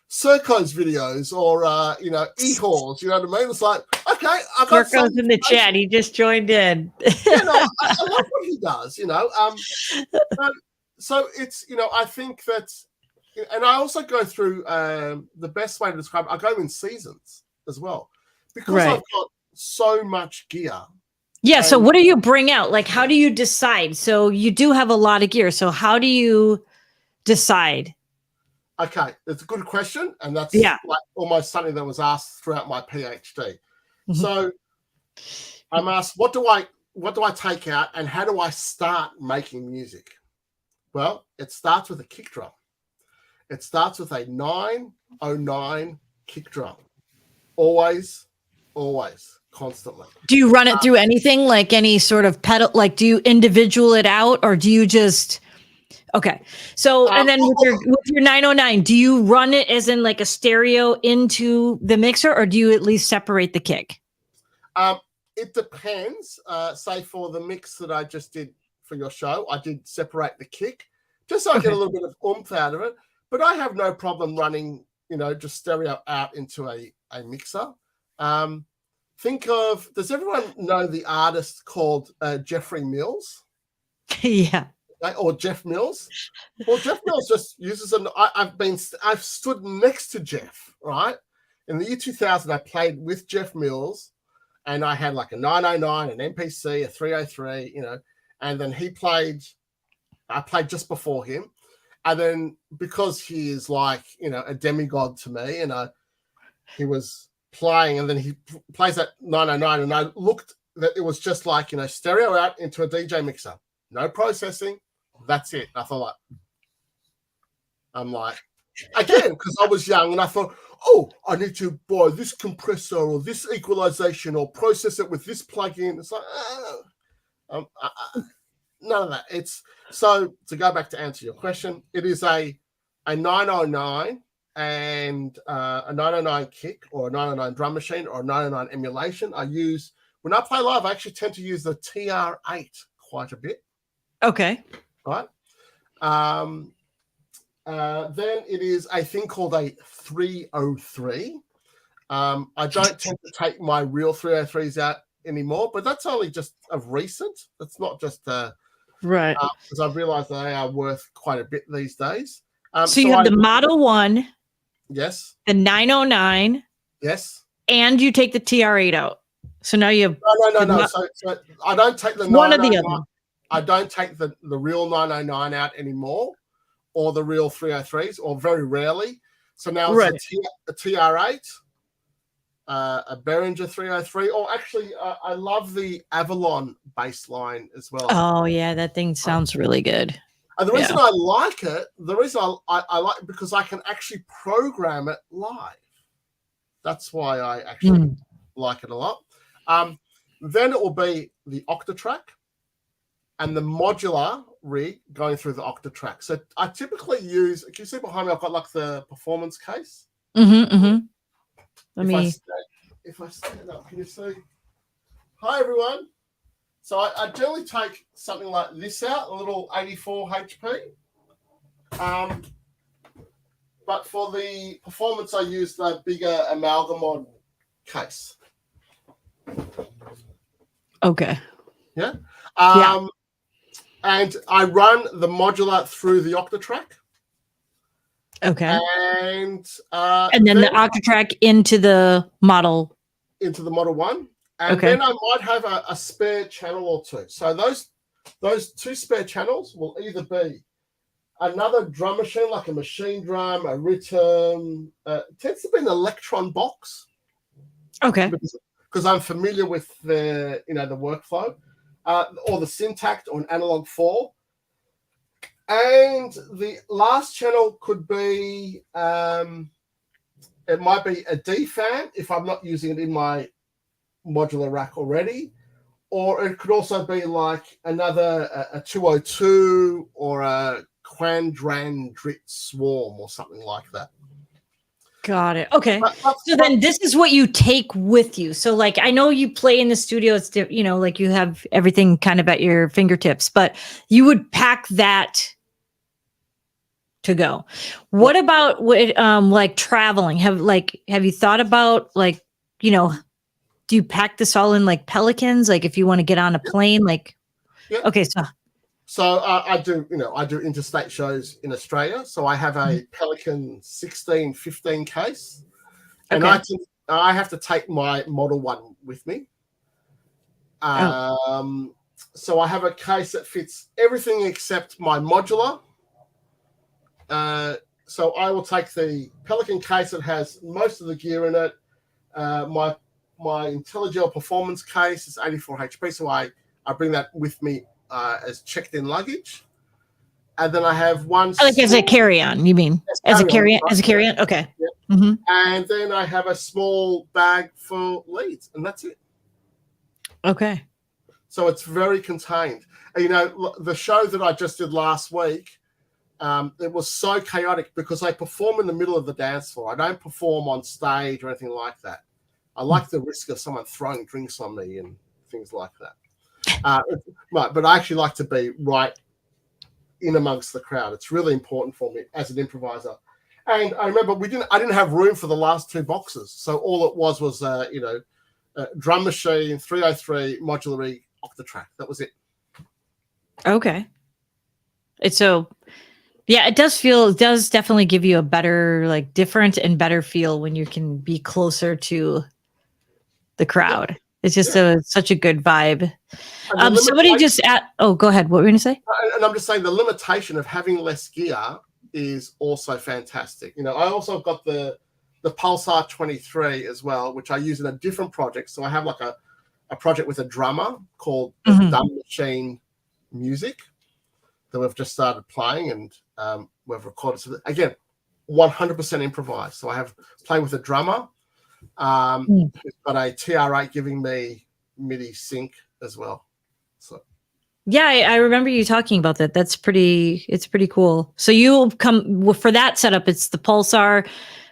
SURCO's videos or Ehor's. You know what I mean? It's like, okay, I got SURCO's in the chat. He just joined in. I love what he does. So it's I think that, and I also go through the best way to describe it. I go in seasons as well because I've got so much gear. Yeah. So what do you bring out? Like, how do you decide? So you do have a lot of gear. So how do you decide? Okay, it's a good question, and that's like almost something that was asked throughout my PhD. So I'm asked, what do I take out, and how do I start making music? Well, it starts with a kick drum. It starts with a 909 kick drum. Always, constantly. Do you run it through anything, like any sort of pedal? Like, do you individual it out, or do you just? Okay. So, and then with your 909, do you run it as in like a stereo into the mixer, or do you at least separate the kick? It depends. Say for the mix that I just did for your show, I did separate the kick just so I get a little bit of oomph out of it. But I have no problem running, just stereo out into a mixer. Think of, does everyone know the artist called Jeffrey Mills? Yeah. Or Jeff Mills? Well, Jeff Mills just uses I've stood next to Jeff, right? In the year 2000, I played with Jeff Mills, and I had like a 909, an MPC, a 303, and then I played just before him. And then because he is like, a demigod to me, and he was playing, and then he plays that 909, and I looked that it was just like, stereo out into a DJ mixer, no processing. That's it. I thought, I'm like, again, because I was young and I thought, I need to buy this compressor or this equalization or process it with this plugin. It's like, none of that. It's so to go back to answer your question, it is a 909 and a 909 kick or a 909 drum machine or a 909 emulation. When I play live, I actually tend to use the TR8 quite a bit. Okay. Right. Then it is a thing called a 303. I don't tend to take my real 303s out anymore, but that's only just of recent. That's not just right, because I've realized they are worth quite a bit these days. So you have the Model 1. Yes. The 909. Yes. And you take the TR8 out. So now you have no. So I don't take the one or the other. I don't take the real 909 out anymore, or the real 303s, or very rarely. So now it's a TR8, a Behringer 303, or actually I love the Avalon bass line as well. Oh yeah, that thing sounds really good. And the reason I like it, I like it because I can actually program it live. That's why I actually like it a lot. Then it will be the Octatrack and the modular rig going through the Octatrack. So I typically use, can you see behind me, I've got like the performance case. If I stand up, can you see? Hi, everyone. So I generally take something like this out, a little 84 HP. But for the performance, I use the bigger Amalgamon case. Okay. Yeah. And I run the modular through the Octatrack. Okay. And then the Octatrack into the Model. Into the Model 1. And then I might have a spare channel or two. So those two spare channels will either be another drum machine, like a machine drum, a rhythm. It tends to be an electron box. Okay. Because I'm familiar with the workflow, or the Syntakt or an Analog 4. And the last channel could be, it might be a D fan if I'm not using it in my modular rack already, or it could also be like another a 202 or a Quadrant Swarm or something like that. Got it. Okay. So then this is what you take with you. So like, I know you play in the studio, it's, like you have everything kind of at your fingertips, but you would pack that to go. What about like traveling? Have you thought about do you pack this all in like Pelicans? Like if you want to get on a plane, okay. So I do interstate shows in Australia. So I have a Pelican 16-15 case, and I have to take my Model 1 with me. So I have a case that fits everything except my modular. So I will take the Pelican case that has most of the gear in it. My IntelliGel performance case is 84 HP, so I bring that with me as checked-in luggage, and then I have one. As a carry-on, you mean? As a carry-on? As a carry-on? Okay. Yeah. Mm-hmm. And then I have a small bag for leads, and that's it. Okay. So it's very contained. The show that I just did last week, it was so chaotic because I perform in the middle of the dance floor. I don't perform on stage or anything like that. I like the risk of someone throwing drinks on me and things like that. But I actually like to be right in amongst the crowd. It's really important for me as an improviser. And I remember I didn't have room for the last two boxes, so all it was drum machine, 303, modular Octatrack. That was it. Okay. It does definitely give you a better, different and better feel when you can be closer to the crowd. Yeah. It's just such a good vibe. Somebody just go ahead. What were you going to say? And I'm just saying the limitation of having less gear is also fantastic. I also got the Pulsar 23 as well, which I use in a different project. So I have like a project with a drummer called Dumb Machine Music that we've just started playing, and we've recorded. So again, 100% improvised. So I have playing with a drummer. Who's got a TR8 giving me MIDI sync as well. So Yeah, I remember you talking about that. It's pretty cool. So you'll come for that setup. It's the Pulsar.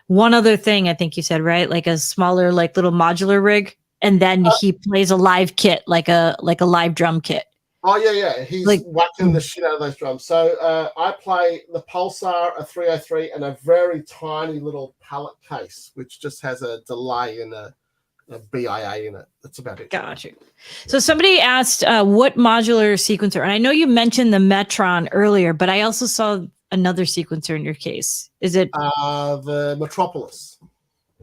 One other thing I think you said, right? Like a smaller, like little modular rig. And then he plays a live kit, like a live drum kit. Oh yeah. He's like whacking the shit out of those drums. So I play the Pulsar, a 303, and a very tiny little pallet case, which just has a delay and a BIA in it. That's about it. Gotcha. So somebody asked what modular sequencer, and I know you mentioned the Metron earlier, but I also saw another sequencer in your case. Is it the Metropolis?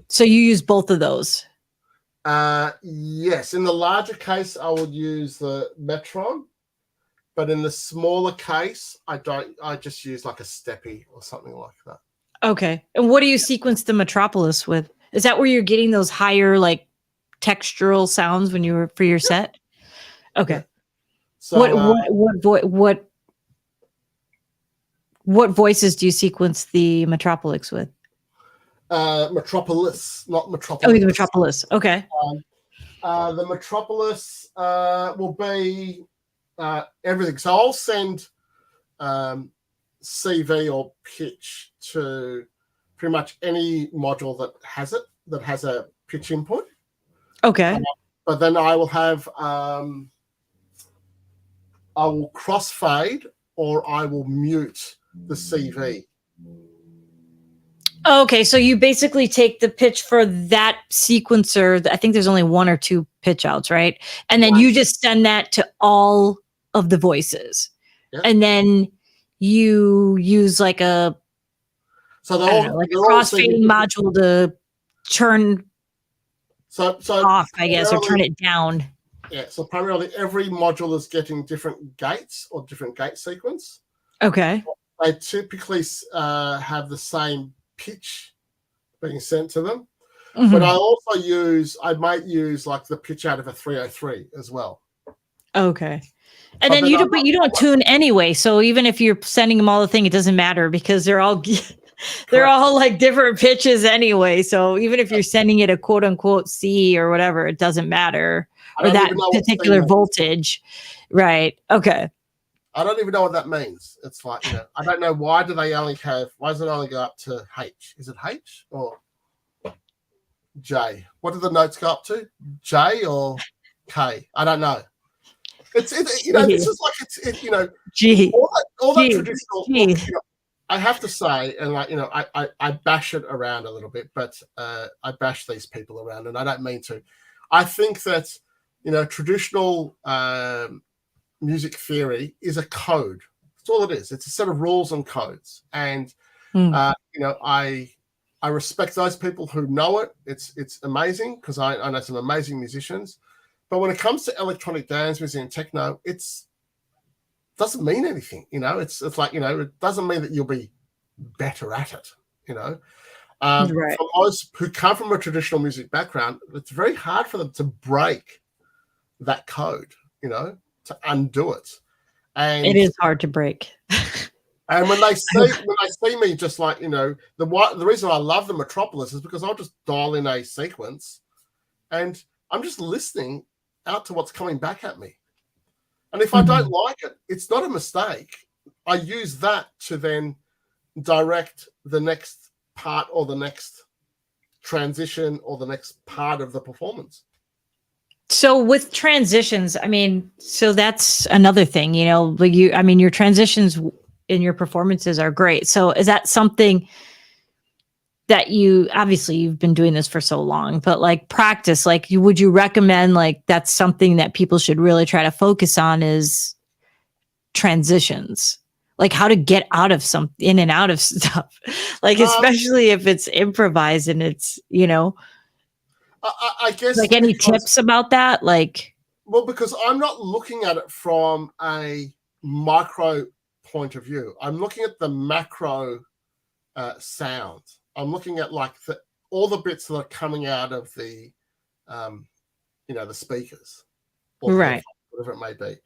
So you use both of those? Yes. In the larger case, I would use the Metron, but in the smaller case, I don't. I just use like a Steppy or something like that. Okay. And what do you sequence the Metropolis with? Is that where you're getting those higher, like, textural sounds when you were for your set? Okay. Yeah. So what voices do you sequence the Metropolis with? Metropolis, not Metropolis. Oh, the Metropolis. Okay. The Metropolis will be everything. So I'll send CV or pitch to pretty much any module that has a pitch input. Okay. But then I will have I will crossfade or I will mute the CV. Okay, so you basically take the pitch for that sequencer. I think there's only one or two pitch outs, right? And then you just send that to all of the voices. Yep. And then you use like a crossfading module to turn off, I guess, or turn it down. Yeah, so primarily every module is getting different gates or different gate sequence. Okay. They typically have the same pitch being sent to them. Mm-hmm. But I might use like the pitch out of a 303 as well. Okay. And then you don't tune anyway. So even if you're sending them all the thing, it doesn't matter because they're all like different pitches anyway. So even if you're sending it a quote unquote C or whatever, it doesn't matter. Or that particular voltage. Right. Okay. I don't even know what that means. It's like, I don't know why does it only go up to H? Is it H or J? What do the notes go up to? J or K? I don't know. It's just like G. All that traditional. I have to say, and I bash it around a little bit, but I bash these people around, and I don't mean to. I think that traditional music theory is a code. That's all it is. It's a set of rules and codes. And I respect those people who know it. It's amazing because I know some amazing musicians. But when it comes to electronic dance music and techno, it doesn't mean anything. It's like it doesn't mean that you'll be better at it. Right. For those who come from a traditional music background, it's very hard for them to break that code. To undo it, and it is hard to break. And when they see me, just like the reason I love the Metropolis is because I'll just dial in a sequence, and I'm just listening out to what's coming back at me. And if I don't like it, it's not a mistake. I use that to then direct the next part or the next transition or the next part of the performance. So with transitions, so that's another thing, your transitions in your performances are great. So is that something that you've been doing this for so long, but like practice, would you recommend that's something that people should really try to focus on is transitions, like how to get in and out of stuff, especially if it's improvised and it's, I guess any tips about that? Well, because I'm not looking at it from a micro point of view. I'm looking at the macro sound. I'm looking at all the bits that are coming out of the, the speakers, or right, whatever it may be.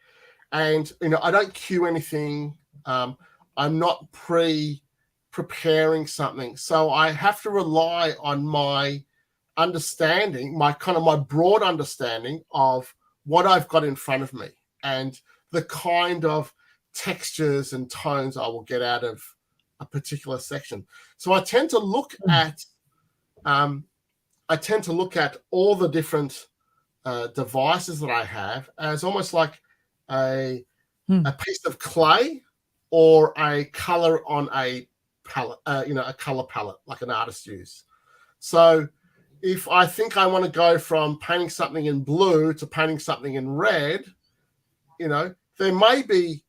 And I don't cue anything. I'm not preparing something, so I have to rely on my understanding, my broad understanding of what I've got in front of me. And the kind of textures and tones I will get out of a particular section. So I tend to look at all the different devices that I have as almost like a piece of clay or a color on a palette, a color palette like an artist uses. So if I think I want to go from painting something in blue to painting something in red, there may be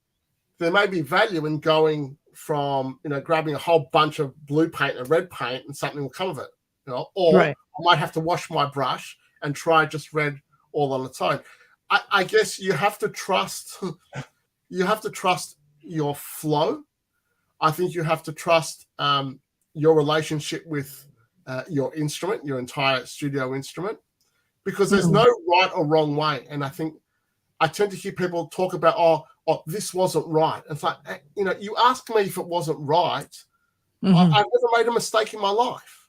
value in going from, grabbing a whole bunch of blue paint and red paint and something will come of it, or I might have to wash my brush and try just red all on its own. I guess you have to trust your flow. I think you have to trust your relationship with your instrument, your entire studio instrument, because there's no right or wrong way. And I think I tend to hear people talk about, oh, this wasn't right. And it's like, you ask me if it wasn't right. I've never made a mistake in my life.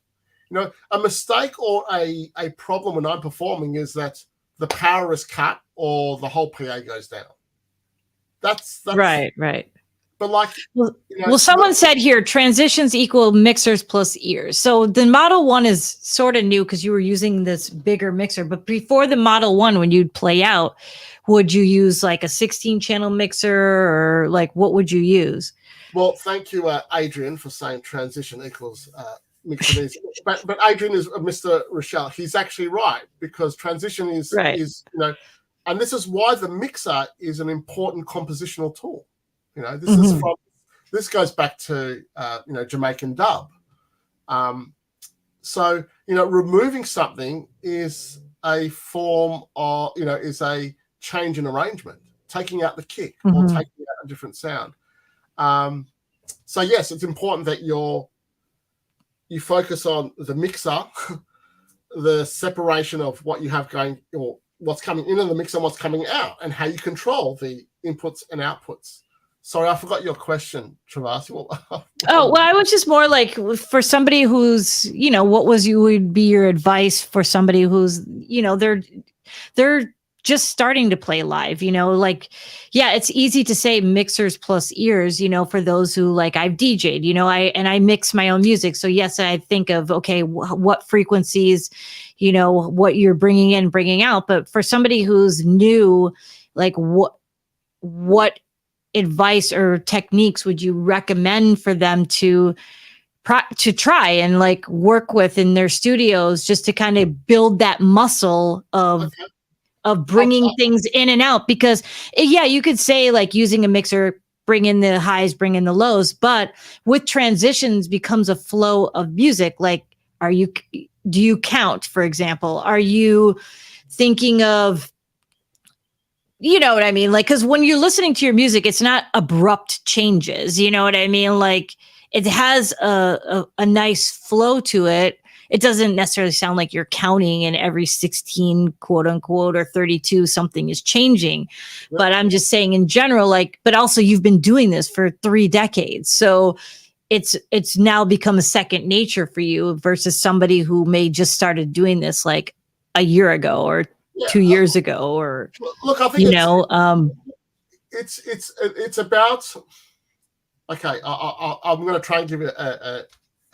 A mistake or a problem when I'm performing is that the power is cut or the whole PA goes down. That's right. But well, someone said here, transitions equal mixers plus ears. So the Model 1 is sort of new because you were using this bigger mixer. But before the Model 1, when you'd play out, would you use like a 16-channel mixer or like what would you use? Well, thank you, Adrian, for saying transition equals mixer. But Adrian is Mr. Rochelle. He's actually right because transition is and this is why the mixer is an important compositional tool. This goes back to Jamaican dub. So removing something is a form of is a change in arrangement, taking out the kick or taking out a different sound. So yes, it's important that you focus on the mixer, the separation of what you have going or what's coming into the mixer and what's coming out, and how you control the inputs and outputs. Sorry, I forgot your question, Trovarsi. Well, I was just more like for somebody who's, what would be your advice for somebody who's, they're just starting to play live, it's easy to say mixers plus ears, for those who like I've DJ'd, I mix my own music. So yes, I think of, okay, what frequencies, what you're bringing in, bringing out. But for somebody who's new, like what advice or techniques would you recommend for them to try and like work with in their studios just to kind of build that muscle of bringing things in and out? Because you could say like using a mixer, bring in the highs, bring in the lows, but with transitions becomes a flow of music. Like, do you count, for example? Are you thinking of, you know what I mean? Like, because when you're listening to your music, it's not abrupt changes. You know what I mean? Like, it has a nice flow to it. It doesn't necessarily sound like you're counting and every 16, quote unquote, or 32, something is changing. Yep. But I'm just saying in general, like, but also you've been doing this for 3 decades. So it's now become a second nature for you versus somebody who may just started doing this like a year ago or 2 years ago, or look, I think it's about. Okay, I'm going to try and give you a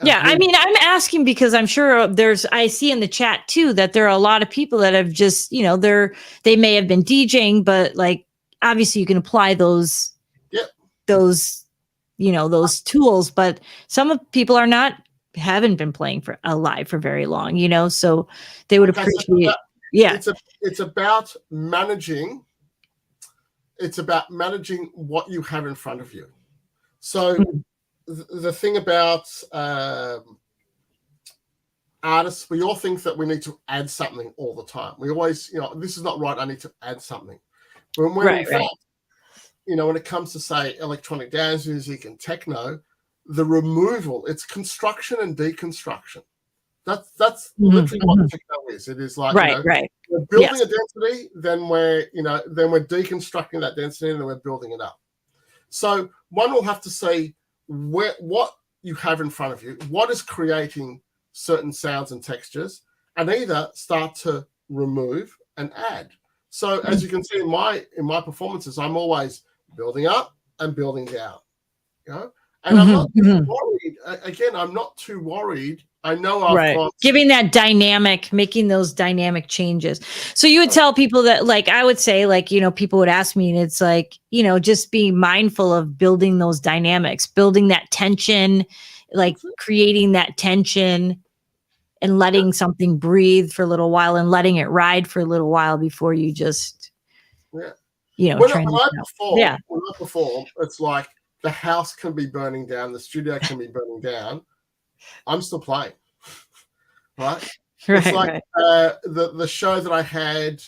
I mean, I'm asking because I'm sure I see in the chat too that there are a lot of people that have just, they may have been DJing, but like obviously you can apply those tools, but some people haven't been playing for live for very long, so they would appreciate. It's about managing. It's about managing what you have in front of you. So the thing about artists, we all think that we need to add something all the time. We always, this is not right, I need to add something. When in fact, when it comes to, say, electronic dance music and techno, the removal, it's construction and deconstruction. That's literally what techno is. It is like we're building a density, then we're deconstructing that density and then we're building it up. So one will have to say what you have in front of you, what is creating certain sounds and textures, and either start to remove and add. So as you can see in my performances, I'm always building up and building down, you know. And I'm not too worried. Again, I'm not too worried. I know I've got giving that dynamic, making those dynamic changes. So you would tell people that, like, I would say, like, you know, people would ask me, and it's like, you know, just be mindful of building those dynamics, building that tension, like creating that tension and letting something breathe for a little while and letting it ride for a little while before you just, you know, when I perform, it's like the house can be burning down, the studio can be burning down. I'm still playing, right? It's like the show that I had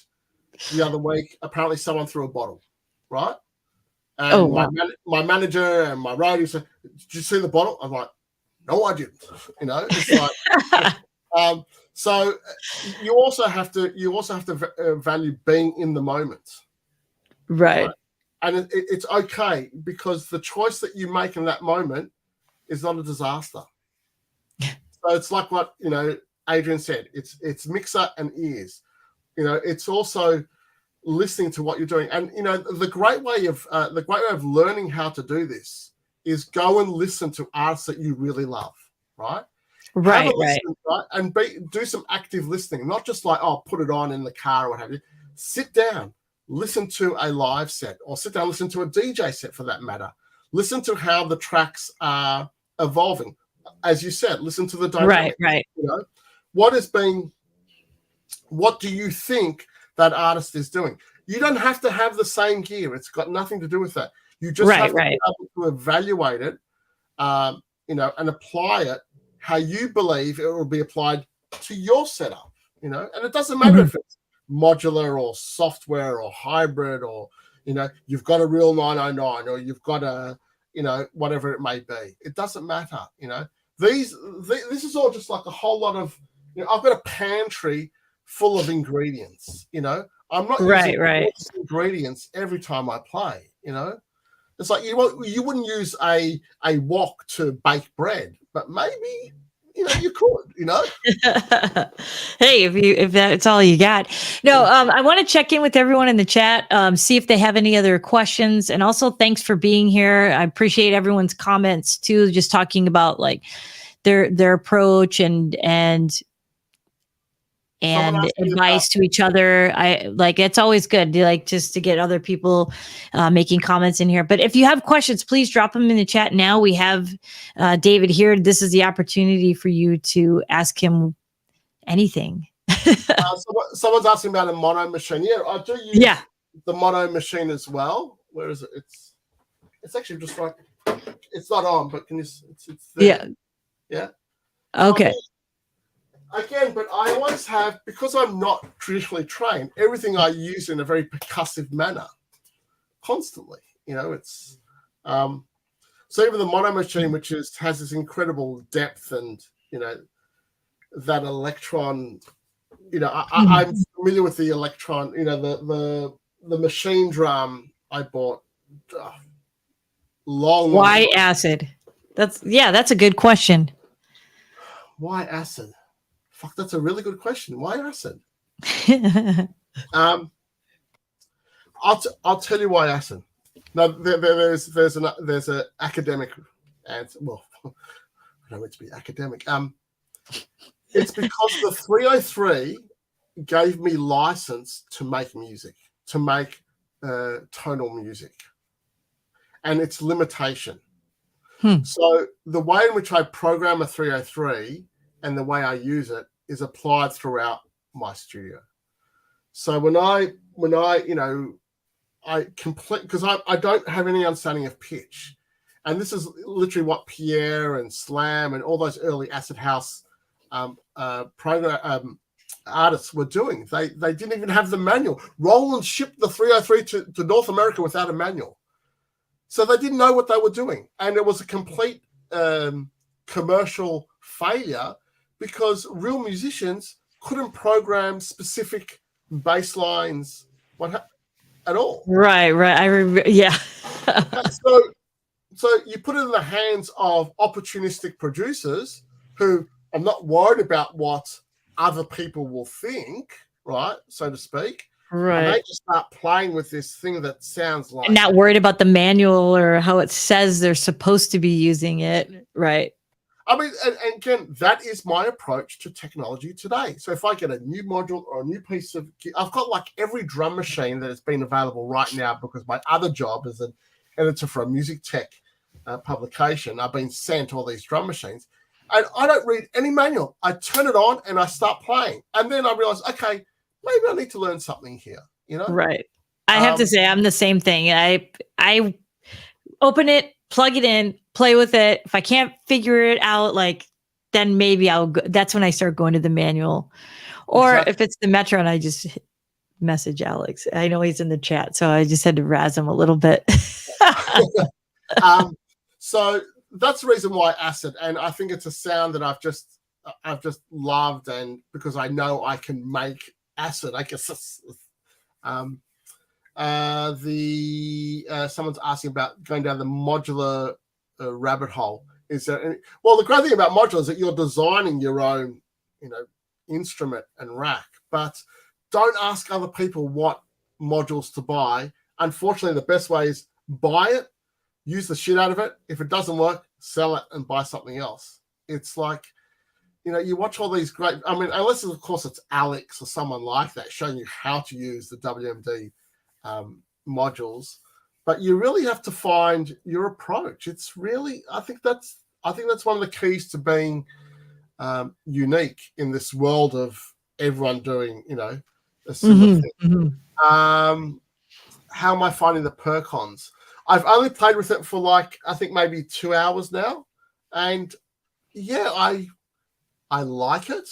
the other week. Apparently, someone threw a bottle, right? And my manager and my roadie said, "Did you see the bottle?" I'm like, "No, I didn't." You know, it's like. So you also have to value being in the moment, right? And it's okay, because the choice that you make in that moment is not a disaster. So it's like what, you know, Adrian said. It's mixer and ears. You know, it's also listening to what you're doing. And you know, the great way of learning how to do this is go and listen to artists that you really love, right? Right. And do some active listening, not just like, oh, put it on in the car or what have you. Sit down, listen to a live set, or sit down, listen to a DJ set for that matter. Listen to how the tracks are evolving. As you said, listen to the dynamic. Right. You know, what do you think that artist is doing? You don't have to have the same gear. It's got nothing to do with that. You just have to be able to evaluate it, you know, and apply it how you believe it will be applied to your setup, you know. And it doesn't matter if it's modular or software or hybrid, or, you know, you've got a real 909 or you've got a, you know, whatever it may be. It doesn't matter, you know. This is all just like a whole lot of, you know, I've got a pantry full of ingredients, you know. I'm not using ingredients every time I play, you know. It's like you wouldn't use a wok to bake bread, but maybe, you know, you could, you know. Hey, if that's all you got. No, I want to check in with everyone in the chat, see if they have any other questions, and also thanks for being here. I appreciate everyone's comments too, just talking about like their approach and advice to each other. I like, it's always good to like just to get other people making comments in here. But if you have questions, please drop them in the chat now. We have David here. This is the opportunity for you to ask him anything. Someone's asking about a mono machine. Yeah, I do use the mono machine as well. Where is it? It's actually just like, it's not on, but can you? It's there. Yeah. Okay. Again, but I always have, because I'm not traditionally trained, everything I use in a very percussive manner constantly. You know, it's so even the mono machine, which has this incredible depth and, you know, that electron, you know, I'm familiar with the electron, you know, the machine drum I bought long. Why acid? That's a good question. Why acid? Fuck, that's a really good question. Why acid? I'll tell you why acid. Now there's an academic answer. Well, I don't want to be academic. It's because the 303 gave me license to make music, to make tonal music, and its limitation. So the way in which I program a 303 and the way I use it is applied throughout my studio. So when I you know, I complete, because I don't have any understanding of pitch, and this is literally what Pierre and Slam and all those early acid house artists were doing. They didn't even have the manual. Roland shipped the 303 to North America without a manual, so they didn't know what they were doing, and it was a complete commercial failure, because real musicians couldn't program specific bass lines at all. Right. I remember. Yeah. So you put it in the hands of opportunistic producers who are not worried about what other people will think, right, so to speak, Right. And they just start playing with this thing that sounds like... And not worried about the manual or how it says they're supposed to be using it. Right. I mean, and again, that is my approach to technology today. So if I get a new module or a new piece of... I've got like every drum machine that has been available right now because my other job as an editor for a music tech publication, I've been sent all these drum machines. And I don't read any manual. I turn it on and I start playing. And then I realize, okay, maybe I need to learn something here, you know? Right. I have to say, I'm the same thing. I open it, plug it in, play with it. If I can't figure it out, like, then maybe I'll go. That's when I start going to the manual. Or Exactly. if it's the Metro and I just message Alex. I know he's in the chat, so I just had to razz him a little bit. So that's the reason why Acid, and I think it's a sound that I've just loved, and because I know I can make Acid, I guess. Someone's asking about going down the modular rabbit hole. Is there any? Well, the great thing about modular is that you're designing your own, instrument and rack, but don't ask other people what modules to buy. Unfortunately, the best way is buy it, use the shit out of it. If it doesn't work, sell it and buy something else. It's like, you watch all these great, I mean, unless of course it's Alex or someone like that showing you how to use the WMD modules, but you really have to find your approach. It's really, I think that's one of the keys to being unique in this world of everyone doing, a similar thing. Mm-hmm. How am I finding the Percons? I've only played with it for like, I think maybe 2 hours now. And yeah, I like it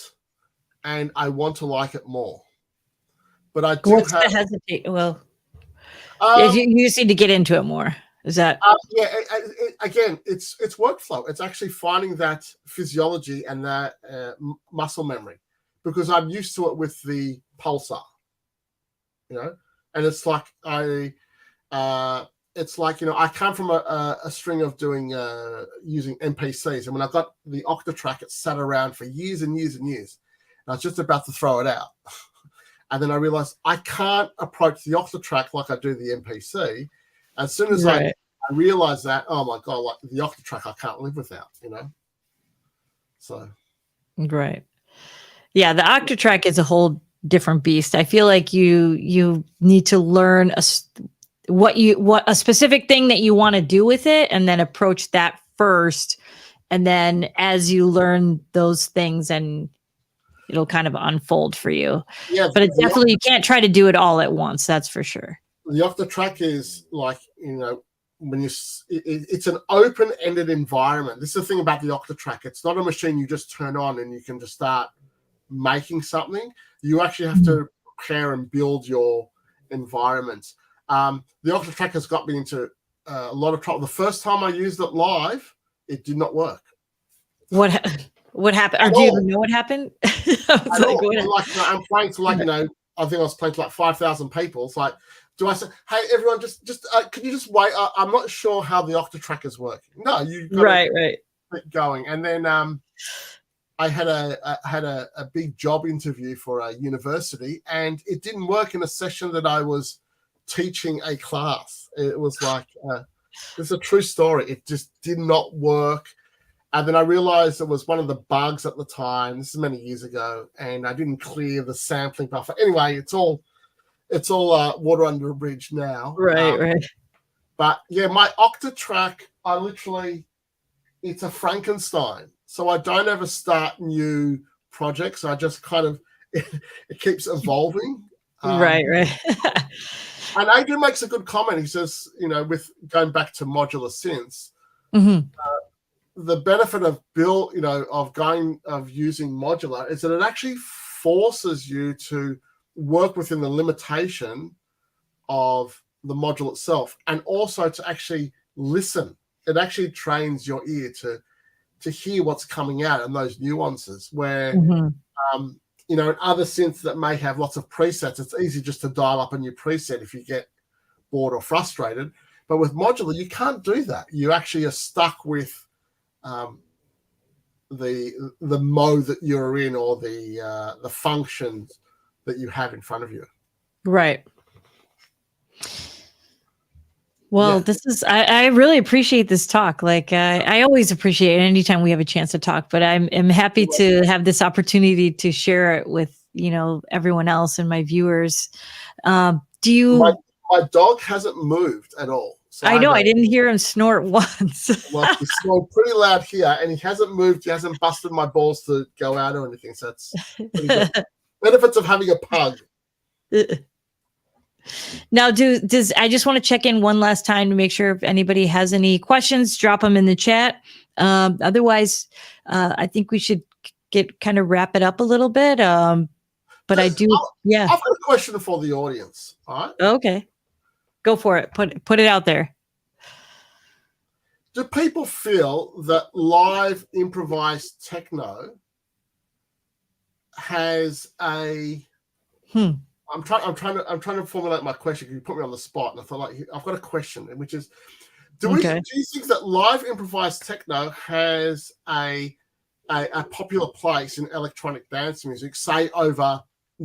and I want to like it more. But I do hesitate. Well, you just need to get into it more. Is that? Again, it's workflow. It's actually finding that physiology and that muscle memory, because I'm used to it with the pulsar, and it's like I come from a string of doing using MPCs, and when I got the Octatrack, it sat around for years and years and years, and I was just about to throw it out. And then I realized I can't approach the Octatrack like I do the MPC. As soon as I realized that, oh my God, like the Octatrack, I can't live without, So. Right. Yeah, the Octatrack is a whole different beast. I feel like you need to learn a specific thing that you want to do with it, and then approach that first. And then as you learn those things, and it'll kind of unfold for you. Yeah, but it's definitely, you can't try to do it all at once. That's for sure. The Octatrack is like, when it's an open-ended environment. This is the thing about the Octatrack. It's not a machine you just turn on and you can just start making something. You actually have to prepare and build your environment. The Octatrack has got me into a lot of trouble. The first time I used it live, it did not work. What happened? Or do you even know what happened? I'm playing to I think I was playing to like 5,000 people. It's like, do I say, hey, everyone, just could you just wait? I'm not sure how the Octatrack is working. No, you right keep going. And then I had a big job interview for a university, and it didn't work in a session that I was teaching a class. It was like, it's a true story. It just did not work. And then I realized it was one of the bugs at the time. This is many years ago, and I didn't clear the sampling buffer. Anyway, it's all water under a bridge now. Right. But yeah, my Octatrack, it's a Frankenstein. So I don't ever start new projects. I just kind of, it keeps evolving. Right. And Adrian makes a good comment. He says, with going back to modular synths, the benefit of using modular is that it actually forces you to work within the limitation of the module itself, and also to actually listen. It actually trains your ear to hear what's coming out and those nuances where, in other synths that may have lots of presets, it's easy just to dial up a new preset if you get bored or frustrated. But with modular, you can't do that. You actually are stuck with the mode that you're in, or the functions that you have in front of you. Right. Well, this is, I really appreciate this talk. Like, I always appreciate it anytime we have a chance to talk, but I'm happy to have this opportunity to share it with, everyone else and my viewers. Do you? My dog hasn't moved at all. So I know, I didn't hear him snort once. Well, he snored pretty loud here, and he hasn't moved. He hasn't busted my balls to go out or anything. So it's pretty good. Benefits of having a pug. Now, I just want to check in one last time to make sure if anybody has any questions, drop them in the chat. Otherwise, I think we should wrap it up a little bit. But I've got a question for the audience. All right. Okay. Go for it. Put it out there. Do people feel that live improvised techno has a? I'm trying to formulate my question because you put me on the spot, and I thought I've got a question, which is, do you think that live improvised techno has a popular place in electronic dance music, say over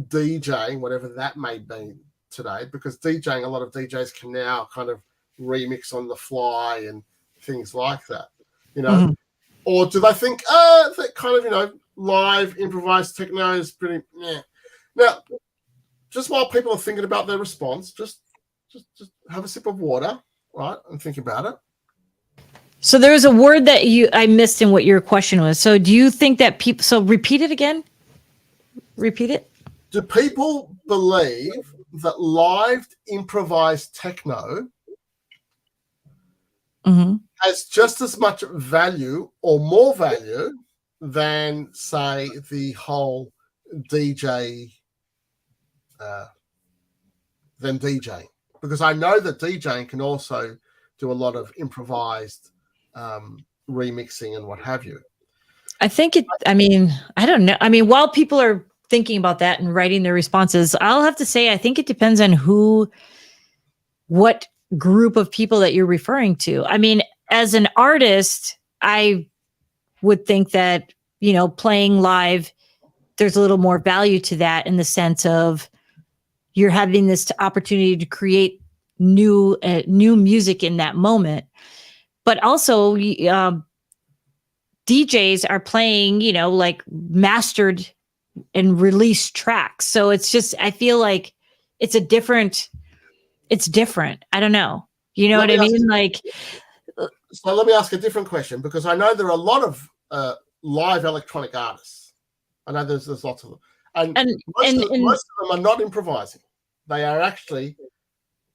DJing, whatever that may be today? Because DJing, a lot of DJs can now kind of remix on the fly and things like that, or do they think that kind of live improvised techno is pretty now? Just while people are thinking about their response, just have a sip of water, right, and think about it. So there was a word that I missed in what your question was. So do you think that people? So repeat it again. Repeat it. Do people believe that live improvised techno has just as much value or more value than, say, the whole DJ? Than DJing, because I know that DJing can also do a lot of improvised remixing and what have you. I think I don't know. While people are thinking about that and writing their responses, I'll have to say I think it depends on what group of people that you're referring to. As an artist, I would think that playing live, there's a little more value to that in the sense of you're having this opportunity to create new music in that moment. But also DJs are playing, like mastered and released tracks. So it's just, I feel like it's different. I don't know. You know what I mean? So let me ask a different question, because I know there are a lot of live electronic artists. I know there's lots of them. And most of them are not improvising. They are actually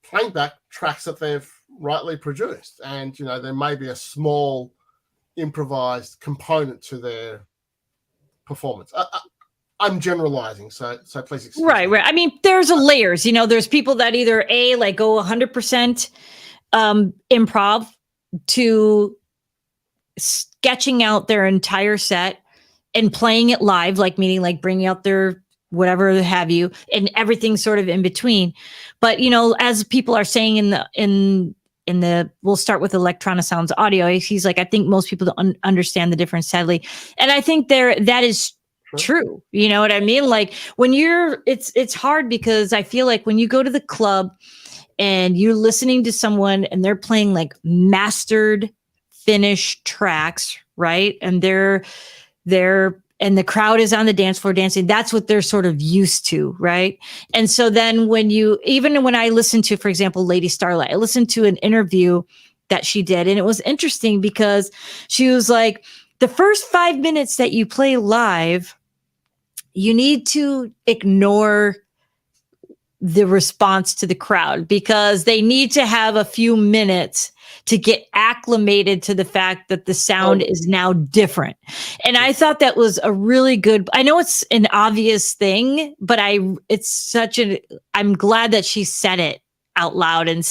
playing back tracks that they've rightly produced. And, there may be a small improvised component to their performance. I'm generalizing, so please excuse me. Right. There's layers. There's people that either go 100% improv to sketching out their entire set and playing it live, meaning bringing out their whatever have you, and everything sort of in between. But as people are saying in the we'll start with electronic sounds audio, he's like, I think most people don't understand the difference, sadly, and I think that is true. You know what I mean? When it's hard, because I feel like when you go to the club and you're listening to someone and they're playing mastered finished tracks, right, and they're and the crowd is on the dance floor dancing, that's what they're sort of used to, right? And so then even when I listened to, for example, Lady Starlight, I listened to an interview that she did, and it was interesting because she was like, the first 5 minutes that you play live, you need to ignore the response to the crowd, because they need to have a few minutes to get acclimated to the fact that the sound is now different. And I thought that was a really good, I know it's an obvious thing, but I'm glad that she said it out loud and,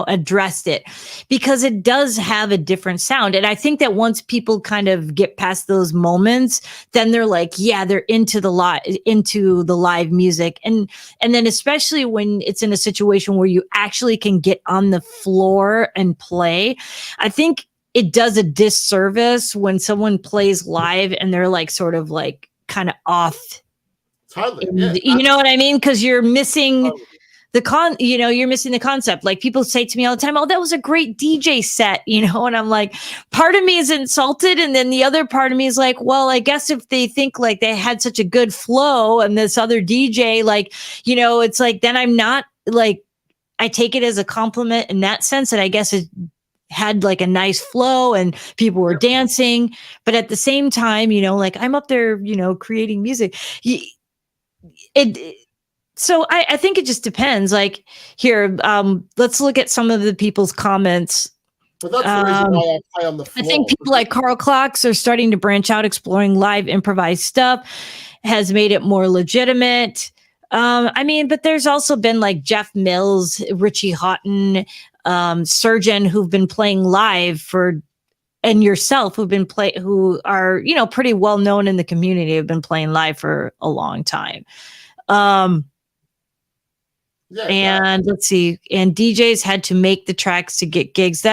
addressed it, because it does have a different sound. And I think that once people kind of get past those moments, then they're like, yeah, they're into the live music. And then especially when it's in a situation where you actually can get on the floor and play, I think it does a disservice when someone plays live and they're sort of kind of off. Totally. Yeah. You know what I mean? Because you're missing you're missing the concept. Like people say to me all the time, oh, that was a great DJ set, and I'm like, part of me is insulted. And then the other part of me is like, well, I guess if they think like they had such a good flow and this other DJ, like, it's like, then I'm not like, I take it as a compliment in that sense that I guess it had like a nice flow and people were dancing. But at the same time, like I'm up there, creating music. So I think it just depends. Like here, let's look at some of the people's comments. But that's the reason why I play on the floor. I think people like Carl Clocks are starting to branch out, exploring live improvised stuff, has made it more legitimate. But there's also been like Jeff Mills, Richie Houghton, Surgeon, who've been playing live and yourself who are, pretty well known in the community, have been playing live for a long time. Let's see. And DJs had to make the tracks to get gigs.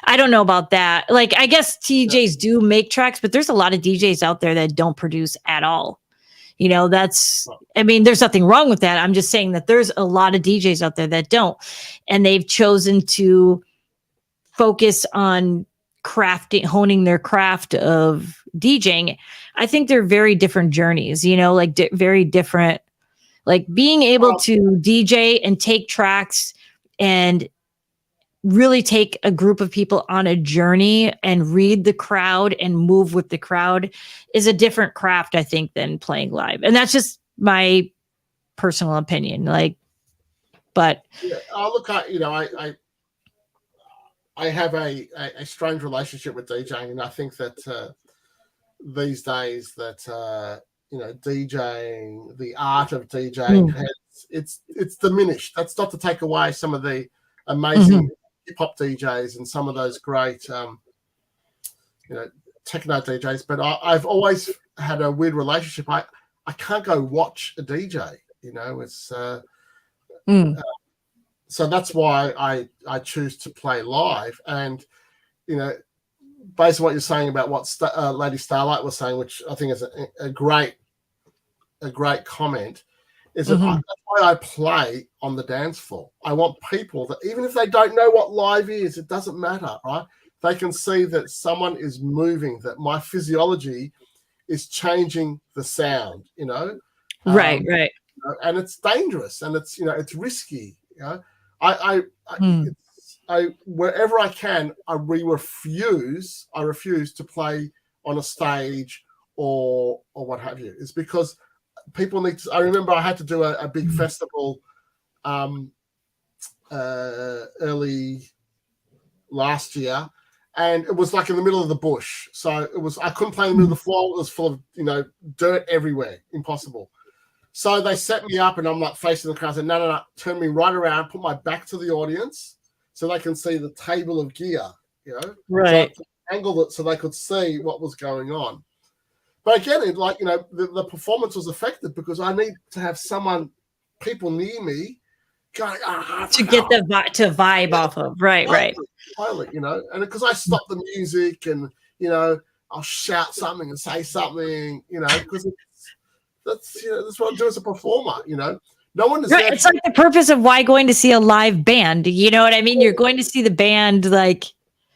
I don't know about that. Like, I guess DJs do make tracks, but there's a lot of DJs out there that don't produce at all. There's nothing wrong with that. I'm just saying that there's a lot of DJs out there that don't, and they've chosen to focus on honing their craft of DJing. I think they're very different journeys, very different. Like being able to DJ and take tracks and really take a group of people on a journey and read the crowd and move with the crowd is a different craft, I think, than playing live. And that's just my personal opinion. But look, I have a strange relationship with DJing, and I think that these days that DJing, the art of DJing, it's diminished. That's not to take away some of the amazing hip hop DJs and some of those great, techno DJs. But I've always had a weird relationship. I can't go watch a DJ. It's so that's why I choose to play live. And based on what you're saying about what Lady Starlight was saying, which I think is a great comment, is that that's why I play on the dance floor. I want people that, even if they don't know what live is, it doesn't matter, right? They can see that someone is moving, that my physiology is changing the sound, Right. And it's dangerous, and it's risky. Wherever I can, I refuse to play on a stage or what have you. It's because people need to. I remember I had to do a big festival early last year, and it was like in the middle of the bush. So I couldn't play in the middle of the floor. It was full of dirt everywhere, impossible. So they set me up, and I'm like facing the crowd. I said, no, turn me right around, put my back to the audience, so they can see the table of gear, Right. So I angled it so they could see what was going on. But again, the performance was affected because I need to have people near me going, to get the vibe off of. Right. Totally, and because I stop the music and, I'll shout something and say something, because that's what I do as a performer, No one is right. It's like the purpose of why going to see a live band. You know what I mean? You're going to see the band, like,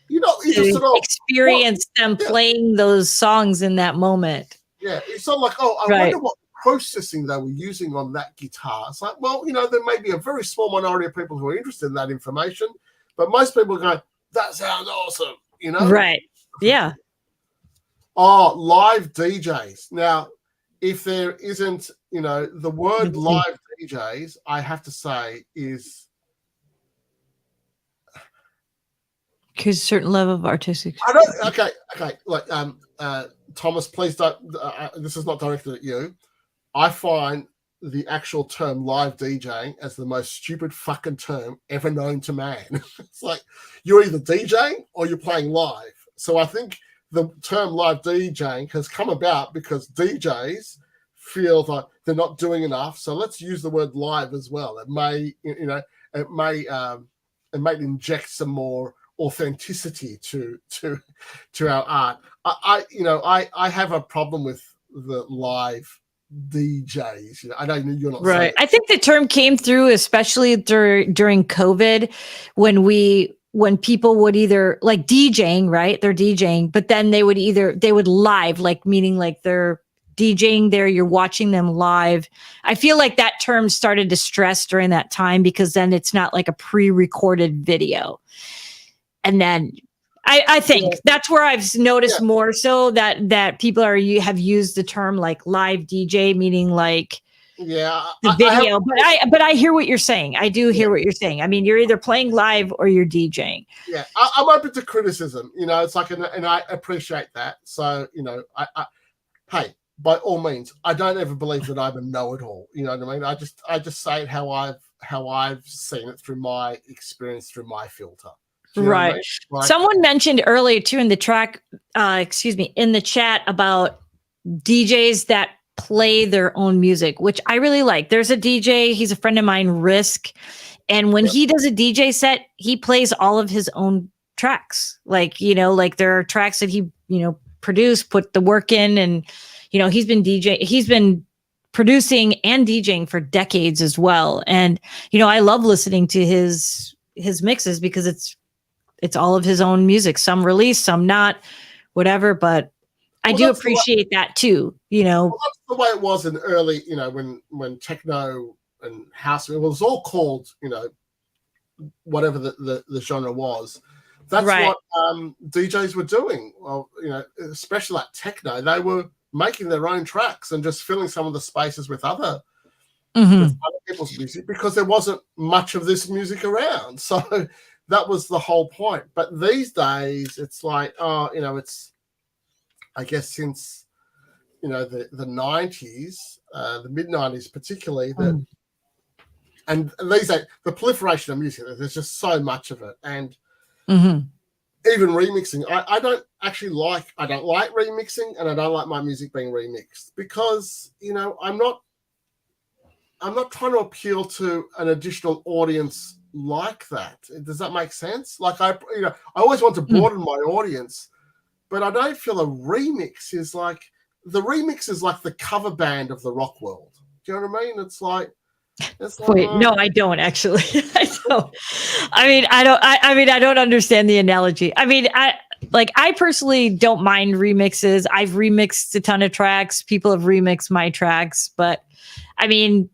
experience them playing those songs in that moment. Yeah, it's not like, I wonder what processing they were using on that guitar. It's like, well, there may be a very small minority of people who are interested in that information, but most people go, that sounds awesome, Right. Yeah. Oh, live DJs. Now, if there isn't, the word live DJs, I have to say is because a certain level of artistic. I don't. Okay. Like, Thomas, please don't. This is not directed at you. I find the actual term live DJing as the most stupid fucking term ever known to man. It's like you're either DJing or you're playing live. So I think the term live DJing has come about because DJs feel like they're not doing enough. So let's use the word live as well. It may, it may inject some more authenticity to our art. I have a problem with the live DJs. You know, I know you're not right. saying. I think the term came through, especially during COVID, when people would either like DJing, right? They're DJing, but then they would live, like meaning like they're DJing there, you're watching them live. I feel like that term started to stress during that time because then it's not like a pre-recorded video. And then I think that's where I've noticed more so that people have used the term like live DJ, meaning like the video. But I hear what you're saying. I do hear what you're saying. I mean, you're either playing live or you're DJing. Yeah, I'm open to criticism. You know, it's like, and I appreciate that. So, you know, hey, by all means, I don't ever believe that I'm a know-it-all. You know what I mean? I just say it how I've seen it through my experience, through my filter. Right. I mean? Like, someone mentioned earlier too in the track, in the chat about DJs that play their own music, which I really like. There's a DJ, he's a friend of mine, Risk. And when he does a DJ set, he plays all of his own tracks. Like, you know, like there are tracks that he, you know, produced, put the work in, and, you know, he's been producing and DJing for decades as well. And, you know, I love listening to his mixes because it's all of his own music, some released, some not, whatever. But I do appreciate that too, you know. Well, that's the way it was in early, you know, when techno and house, it was all called, you know, whatever the genre was. That's what DJs were doing. Well, you know, especially like techno, they were making their own tracks and just filling some of the spaces with other people's music because there wasn't much of this music around. So that was the whole point. But these days, it's like, you know, it's, I guess since, you know, the 90s, the mid-90s particularly, and these days, the proliferation of music, there's just so much of it. And even remixing, I don't like remixing, and I don't like my music being remixed because, you know, I'm not trying to appeal to an additional audience like that. Does that make sense? Like I always want to broaden my audience, but I don't feel a remix is like the cover band of the rock world. Do you know what I mean? It's like wait, no, I don't actually. I don't. I don't understand the analogy. I mean, I personally don't mind remixes. I've remixed a ton of tracks. People have remixed my tracks, but I mean,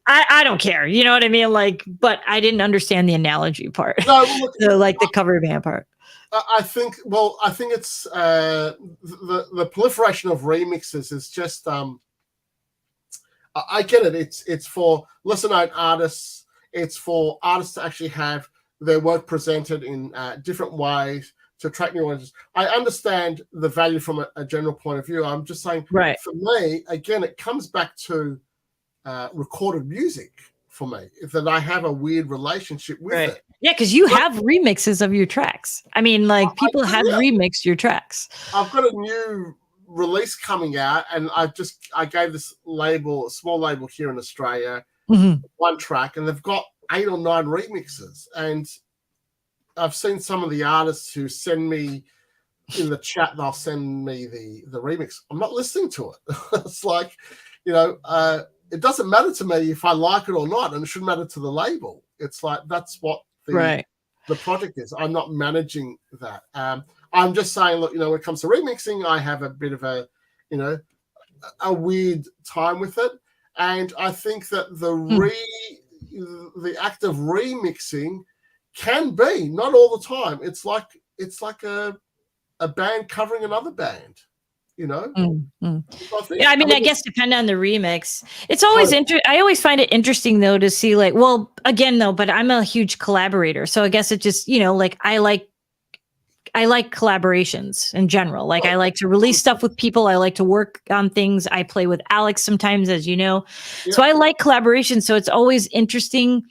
I don't care. You know what I mean? Like, but I didn't understand the analogy part. No, look, the cover band part. I think it's the proliferation of remixes is just I get it. It's for lesser known artists. It's for artists to actually have their work presented in different ways to attract new audiences. I understand the value from a general point of view. I'm just saying, for me, again, it comes back to recorded music for me, that I have a weird relationship with it. Yeah, because you have remixes of your tracks. I mean, like people have remixed your tracks. I've got a new release coming out, and I gave this label, a small label here in Australia, one track, and they've got 8 or 9 remixes. And I've seen some of the artists who send me in the chat, they'll send me the remix. I'm not listening to it. It's like, you know, it doesn't matter to me if I like it or not, and it shouldn't matter to the label. It's like that's what the project is. I'm not managing that. I'm just saying, look, you know, when it comes to remixing, I have a bit of a, you know, a weird time with it, and I think that the act of remixing can be, not all the time. It's like a band covering another band. You know, I guess depending on the remix, it's always I always find it interesting though to see like, well, again though, but I'm a huge collaborator, so I guess it just, you know, like I like collaborations in general. Like I like to release stuff with people. I like to work on things. I play with Alex sometimes, as you know, so I like collaboration. So it's always interesting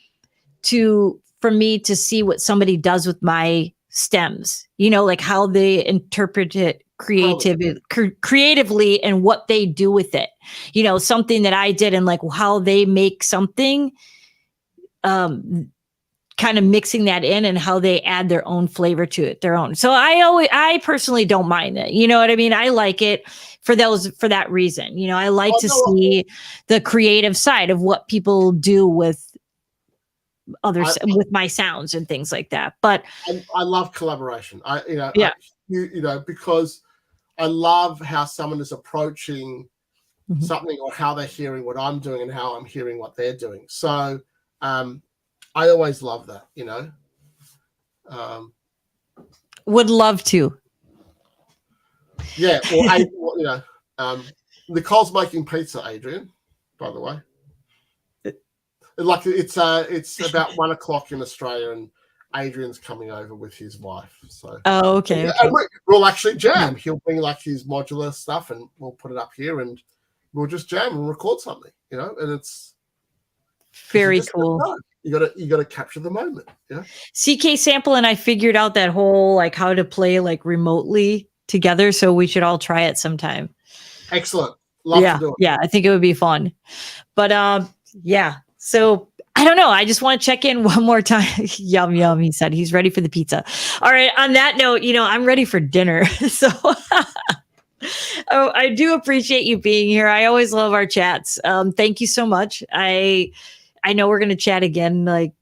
for me to see what somebody does with my stems. You know, like how they interpret it creatively and what they do with it, you know, something that I did and like how they make something kind kind of mixing that in and how they add their own flavor to it, their own. So I personally don't mind it. You know what I mean? I like it for that reason. You know, I like to see the creative side of what people do with with my sounds and things like that. But I love collaboration. Because I love how someone is approaching something, or how they're hearing what I'm doing and how I'm hearing what they're doing. So I always love that, you know. Would love to. Yeah, or Nicole's making pizza, Adrian, by the way. Like it's about 1:00 in Australia, and Adrian's coming over with his wife. So okay. And we'll actually jam. He'll bring like his modular stuff, and we'll put it up here, and we'll just jam and record something, you know. And it's very cool. You gotta capture the moment. Yeah. CK Sample and I figured out that whole like how to play like remotely together, so we should all try it sometime. Excellent. Love to do it. Yeah, I think it would be fun. But yeah. So I don't know. I just want to check in one more time. Yum, yum. He said he's ready for the pizza. All right. On that note, you know, I'm ready for dinner. So I do appreciate you being here. I always love our chats. Thank you so much. I know we're going to chat again. Like,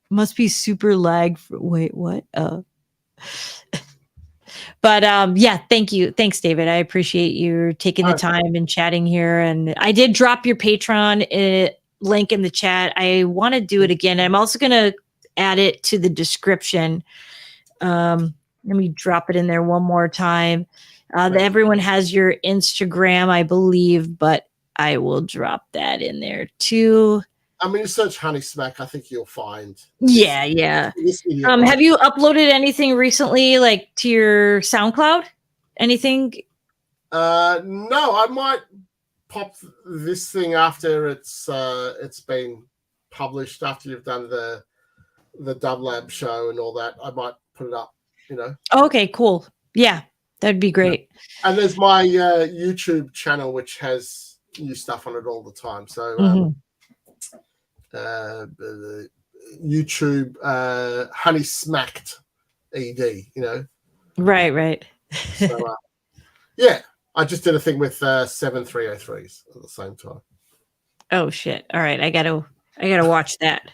must be super lag. Wait, what? But yeah, thank you. Thanks, David. I appreciate you taking the time and chatting here. And I did drop your Patreon link in the chat. I want to do it again. I'm also going to add it to the description. Let me drop it in there one more time. Everyone has your Instagram, I believe, but I will drop that in there too. I mean, search Honeysmack. I think you'll find. Yeah. Have you uploaded anything recently, like to your SoundCloud? Anything? No, I might pop this thing after it's been published, after you've done the DubLab show and all that. I might put it up, you know. Okay, cool. Yeah, that'd be great. And there's my YouTube channel, which has new stuff on it all the time. So YouTube Honeysmacked ED, you know. Right. So, yeah. I just did a thing with 7303s at the same time. Oh shit! All right, I gotta watch that.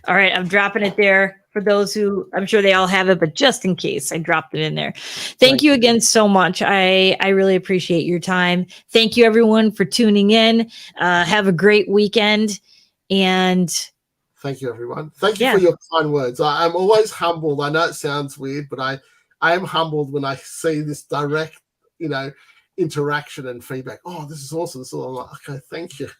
All right, I'm dropping it there for those who, I'm sure they all have it, but just in case, I dropped it in there. Thank you again so much. I really appreciate your time. Thank you everyone for tuning in. Have a great weekend, and thank you everyone. Thank you for your kind words. I'm always humbled. I know it sounds weird, but I am humbled when I see this direct, you know, interaction and feedback. Oh, this is awesome. So I'm like, okay, thank you.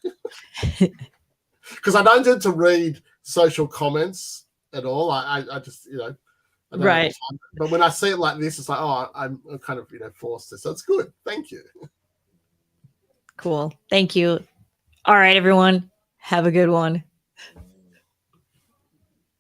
Because I don't tend to read social comments at all. I just, you know, I don't have time. But when I see it like this, it's like, oh, I'm kind of, you know, forced to. So it's good. Thank you. Cool. Thank you. All right, everyone. Have a good one.